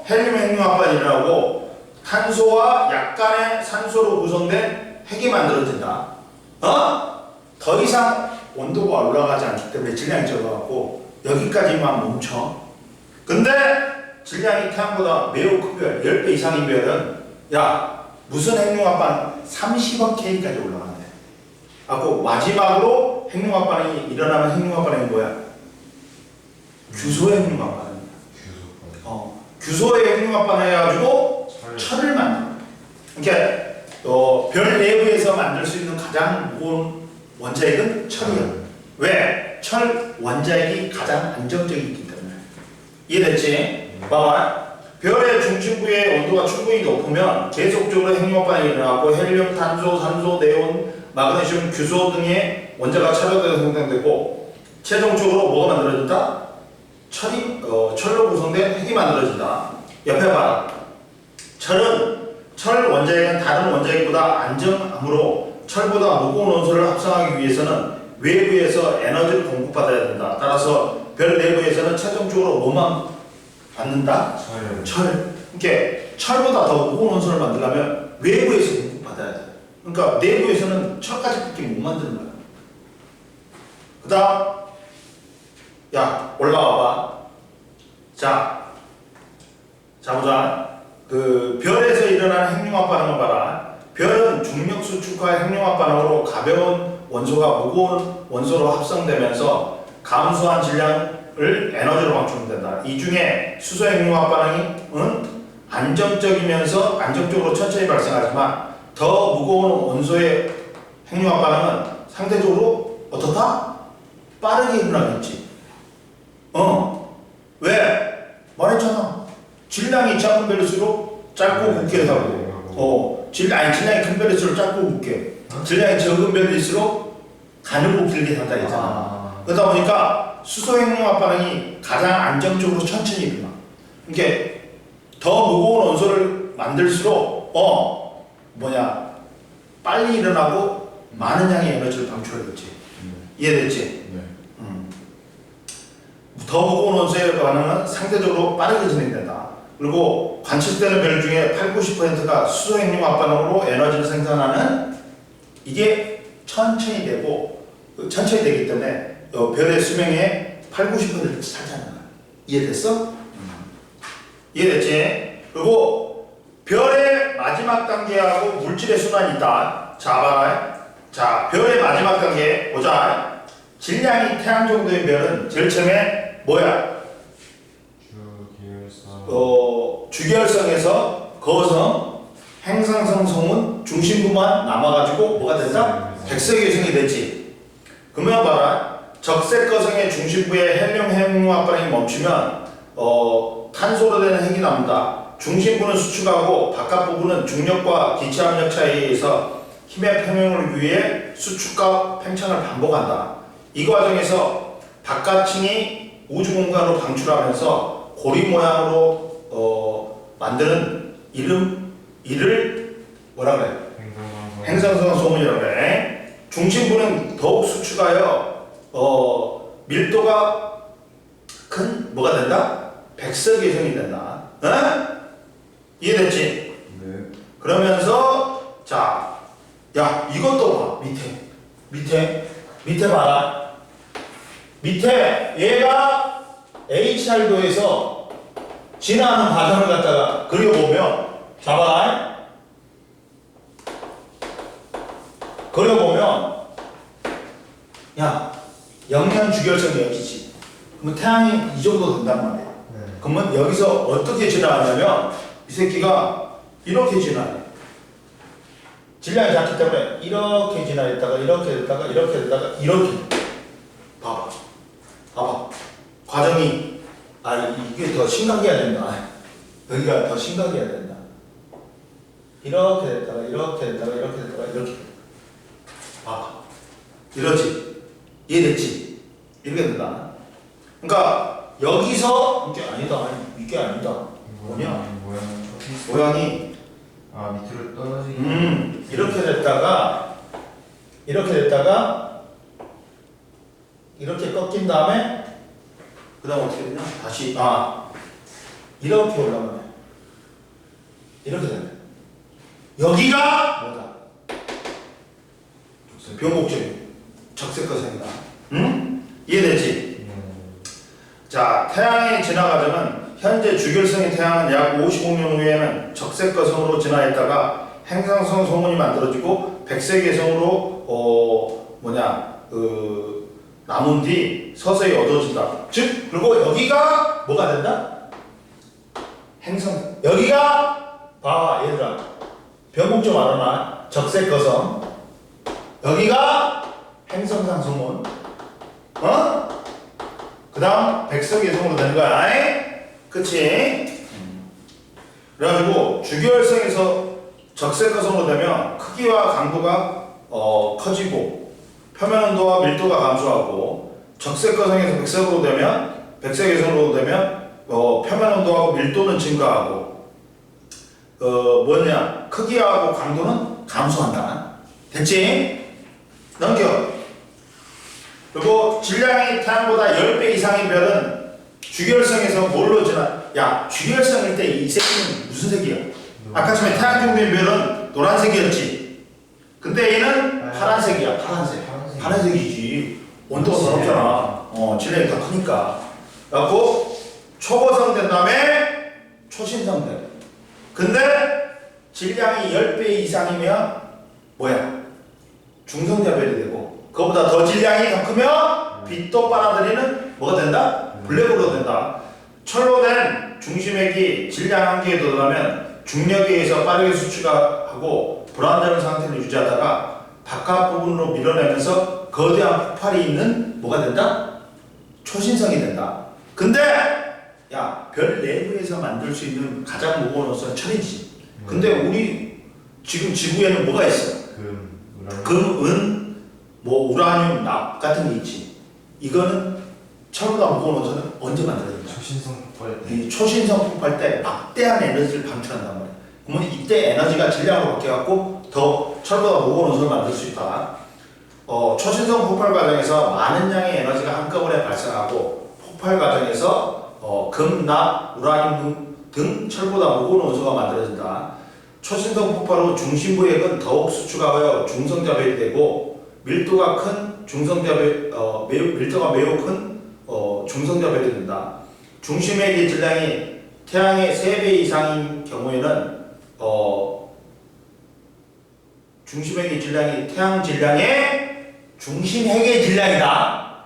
헬륨 핵융합반이 일어나고 탄소와 약간의 산소로 구성된 핵이 만들어진다. 더 이상 온도가 올라가지 않기 때문에 질량이 적어갖고 여기까지만 멈춰. 근데 질량이 태양보다 매우 큰 별, 10배 이상인 별은 야, 무슨 핵융합반 30억 K까지 올라간대. 하고 마지막으로 핵융합반이 일어나면 핵융합반이 뭐야? 규소의 핵융합반입니다. 규소의 핵융합반을 해가지고 철을 만들어. 그러니까 별 내부에서 만들 수 있는 가장 무거운 원자핵은 철이야. 왜? 철 원자핵이 가장 안정적이기 때문에. 이해됐지? 봐봐. 별의 중심부의 온도가 충분히 높으면 계속적으로 핵융합반이 일어나고 헬륨, 탄소, 산소, 네온, 마그네슘, 규소 등의 원자가 차별되어 생성되고 최종적으로 뭐가 만들어진다? 철로 구성된 핵이 만들어진다. 옆에 봐라. 철 원자핵은 다른 원자핵보다 안정하므로 철보다 무거운 원소를 합성하기 위해서는 외부에서 에너지를 공급받아야 된다. 따라서 별 내부에서는 최종적으로 뭐만 받는다? 철. 그러니까 철보다 더 무거운 원소를 만들려면 외부에서 공급받아야 돼. 그러니까 내부에서는 철까지밖에 못 만드는 거야. 그 다음 야, 올라와봐. 자 보자. 그 별에서 일어나는 핵융합 반응을 봐라. 별은 중력 수축과 핵융합 반응으로 가벼운 원소가 무거운 원소로 합성되면서 감소한 질량을 에너지로 감추면 된다. 이 중에 수소 핵융합 반응이 안정적으로 천천히 발생하지만 더 무거운 원소의 핵융합 반응은 상대적으로 어떻다? 빠르게 일어나겠지. 왜? 말했잖아. 질량이 작은 별일수록 짧고 굵게 하고 질량이 큰 별일수록 짧고 굵게, 질량이 적은 별일수록 가늘고 길게 산다 했잖아. 그러다 보니까 수소행룡합 반응이 가장 안정적으로 천천히 일어나. 그러니까 더 무거운 원소를 만들수록 빨리 일어나고 많은 양의 에너지를 방출하겠지. 이해됐지? 네. 더 무거운 원소의 반응은 상대적으로 빠르게 진행된다. 그리고 관측되는 별 중에 80~90%가 수소행룡합 반응으로 에너지를 생산하는 이게 천천히 되기 때문에 별의 수명의 80~90%를 차지하는 거야. 이해됐어? 이해됐지? 그리고 별의 마지막 단계하고 물질의 순환이 있다. 자, 별의 마지막 단계 보자. 질량이 태양 정도의 별은 제일 처음에 뭐야? 주기혈성에서 거성, 행상성 성은 중심부만 남아가지고 뭐가 된다? 백색외성이 되지. 그러면 봐라. 적색 거성의 중심부에 헬륨 반응이 멈추면 탄소로 되는 핵이 남는다. 중심부는 수축하고 바깥 부분은 중력과 기체 압력 차이에 의해서 힘의 평형을 위해 수축과 팽창을 반복한다. 이 과정에서 바깥층이 우주 공간으로 방출하면서 고리 모양으로 만드는 이를 뭐라 그래? 행상성 소문이라고 그래. 중심부는 더욱 수축하여 밀도가 큰 뭐가 된다? 백석외성이 된다. 이해됐지? 네. 그러면서 자, 야 이것도 봐. 밑에 봐라. 밑에 얘가 HR도에서 진화하는 과정을 갖다가 그려보면 잡아. 그려보면 야 영양 주결성이 여기지. 그러면 태양이 이 정도 된단 말이야. 그러면 여기서 어떻게 진화하냐면 이 새끼가 이렇게 진화해. 질량이 작기 때문에 이렇게 진화했다가 이렇게 됐다가 이렇게 봐봐. 과정이 이게 더 심각해야 된다. 여기가 더 심각해야 된다. 이렇게 됐다가 이렇게 봐봐. 이러지. 이해됐지? 이렇게 된다. 그러니까 여기서 이게 아니다. 뭐냐? 모양이 밑으로 떨어지기. 이렇게 됐다가 이렇게 꺾인 다음에 그 다음 어떻게 되냐? 다시 이렇게 올라가네. 이렇게 되네. 여기가 뭐다? 변곡점 적색거성이다. 응? 이해되지? 자, 태양의 진화 과정은 현재 주결성의 태양은 약 55년 후에는 적색거성으로 진화했다가 행상성 성운이 만들어지고 백색외성으로 남은 뒤 서서히 어두워진다. 즉, 그리고 여기가 뭐가 된다? 여기가 봐 얘들아. 변곡점 알아나? 적색거성. 여기가 행성상 성운. 그 다음 백석외성으로 되는 거야. 그치? 그래가지고 주기활성에서 적색거성으로 되면 크기와 강도가 커지고 표면 온도와 밀도가 감소하고, 적색거성에서 백색외성으로 되면 표면 온도하고 밀도는 증가하고 크기하고 강도는 감소한다. 됐지? 넘겨. 그리고 질량이 태양보다 10배 이상인 별은 주기활성에서 뭘로 진화? 야, 주기활성일 때 이 색은 무슨 색이야? 아까 처음에 태양 정도의 별은 노란색이었지. 근데 얘는 파란색이야. 파란색이지. 온도가 더 높잖아. 질량이 더 크니까. 그래갖고 초고성 된 다음에 초신성 돼. 근데 질량이 10배 이상이면 뭐야? 중성자별이 되고, 그거보다 더 질량이 더 크면 빛도 빨아들이는 뭐가 된다? 블랙홀로 된다. 철로 된 중심액이 질량 한계에 도달하면 중력에 의해서 빠르게 수축하고 불안정한 상태를 유지하다가 바깥 부분으로 밀어내면서 거대한 폭발이 있는 뭐가 된다? 초신성이 된다. 근데 야, 별 내부에서 만들 수 있는 가장 무거운 원소는 철이지. 근데 우리 지금 지구에는 뭐가 있어? 금, 은, 뭐 우라늄, 납 같은 게 있지. 이거는 철보다 무거운 원소는 언제 만들어진다? 초신성 폭발 때. 이 초신성 폭발 때 막대한 에너지를 방출한단 말이야. 그러면 이때 에너지가 질량으로 바뀌어갖고 더 철보다 무거운 원소를 만들 수 있다. 초신성 폭발 과정에서 많은 양의 에너지가 한꺼번에 발생하고 폭발 과정에서 금, 납, 우라늄 등 철보다 무거운 원소가 만들어진다. 초신성 폭발 후 중심부액은 더욱 수축하여 중성자별이 되고 밀도가 큰 밀도가 매우 큰 중성자별이 된다. 중심액의 질량이 태양의 3배 이상인 경우에는 중심액의 질량이 태양 질량의 중심핵의 질량이다.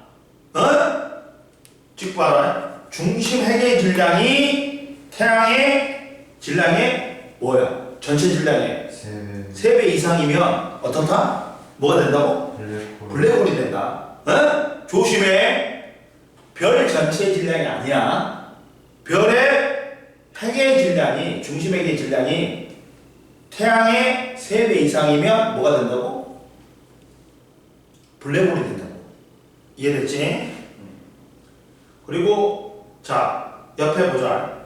즉 봐라. 중심핵의 질량이 태양의 질량의 뭐야? 전체 질량의 3배 이상이면 어떻다? 뭐가 된다고? 블랙홀이 된다. 조심해. 별 전체 질량이 아니야. 별의 핵의 질량이, 중심핵의 질량이 태양의 3배 이상이면 뭐가 된다고? 블랙홀이 된다고. 이해됐지? 그리고 자, 옆에 보자.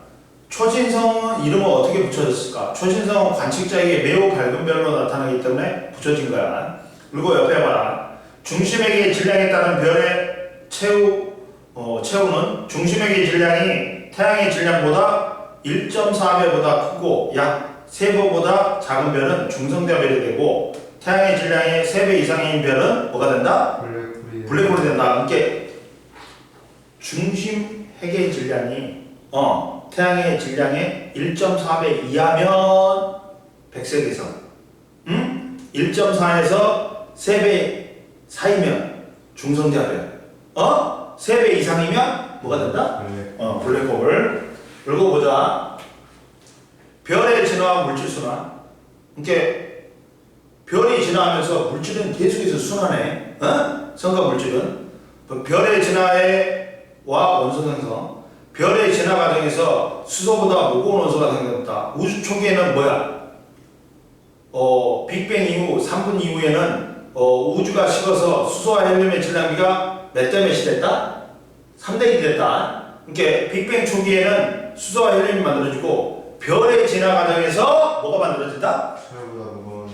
초신성은 이름을 어떻게 붙여졌을까? 초신성은 관측자에게 매우 밝은 별로 나타나기 때문에 붙여진 거야. 그리고 옆에 봐라. 중심액의 질량에 따른 별의 체우는 중심액의 질량이 태양의 질량보다 1.4배보다 크고 약 3배보다 작은 별은 중성자별이 되고 태양의 질량의 3배 이상인 별은 뭐가 된다? 블랙홀이 된다. 그러니까 중심핵의 질량이 태양의 질량의 1.4배 이하면 백색에서 1.4에서 3배 사이면 중성자별 3배 이상이면 뭐가 된다? 블랙홀. 그리고 보자. 별의 진화와 물질 순환. 그러니까 별이 진화하면서 물질은 계속해서 순환해. 성과 물질은 별의 진화와 원소 생성. 별의 진화 과정에서 수소보다 무거운 원소가 생겼다. 우주 초기에는 뭐야? 빅뱅 이후 3분 이후에는 우주가 식어서 수소와 헬륨의 질량비가 몇 대 몇이 됐다? 3대 1이 됐다. 그러니까 빅뱅 초기에는 수소와 헬륨이 만들어지고 별의 진화 과정에서 뭐가 만들어진다? 철보다 무거운.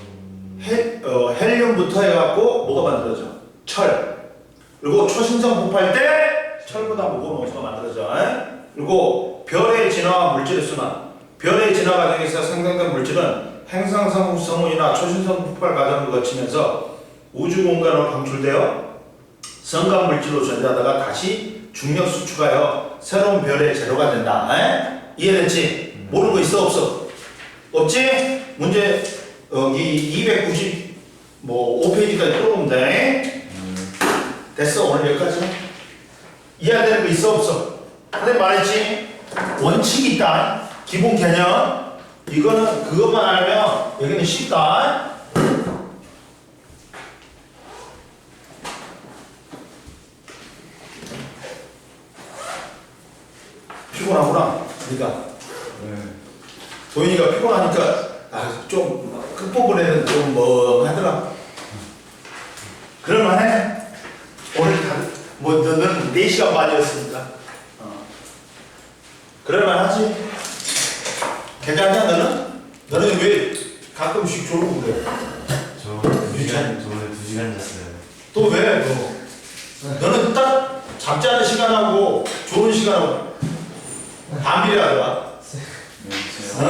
헬륨부터 해갖고 뭐가 만들어져? 철. 그리고 초신성 폭발 때 철보다 무거운 원소가 만들어져. 그리고 별의 진화와 물질의 순환. 별의 진화 과정에서 생성된 물질은 행성성 성운이나 초신성 폭발 과정을 거치면서 우주 공간으로 방출되어 성간 물질로 전개하다가 다시 중력 수축하여 새로운 별의 재료가 된다. 이해됐지? 모르는 거 있어 없어? 없지? 문제 여기 295페이지까지 풀어보면 돼. 됐어. 오늘 여기까지. 이해되는 거 있어 없어? 근데 말했지? 원칙이 있다. 기본 개념. 이거는 그것만 알면 여기는 쉽다. 피곤하구나. 그러니까 도인이가 피곤하니까 좀 끝부분에는 좀 멍하더라. 그럴만해. 오늘 너는 4시간 반이었으니까 그럴만하지. 괜찮냐 너는? 너는 왜 가끔씩 졸고 그래? 저 2시간, 저번에 2시간 잤어요. 또 왜? 너는 딱 잠자는 시간하고 좋은 시간하고 반비례하더라.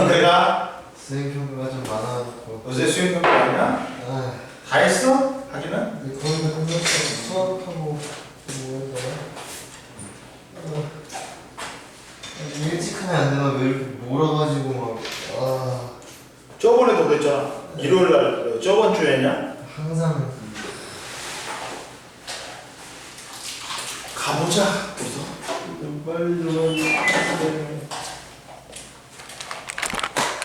내가 수행 평가가 좀 많아서. 어제 수행 평가 아니야? 다 했어? 하기는? 거의 다 끝났어. 수학하고 뭐 일찍 하면 안 되나? 왜 이렇게 몰아가지고 막. 저번에도 그랬잖아. 일요일날 저번 주에냐? 항상. 가보자. 빨리 좀.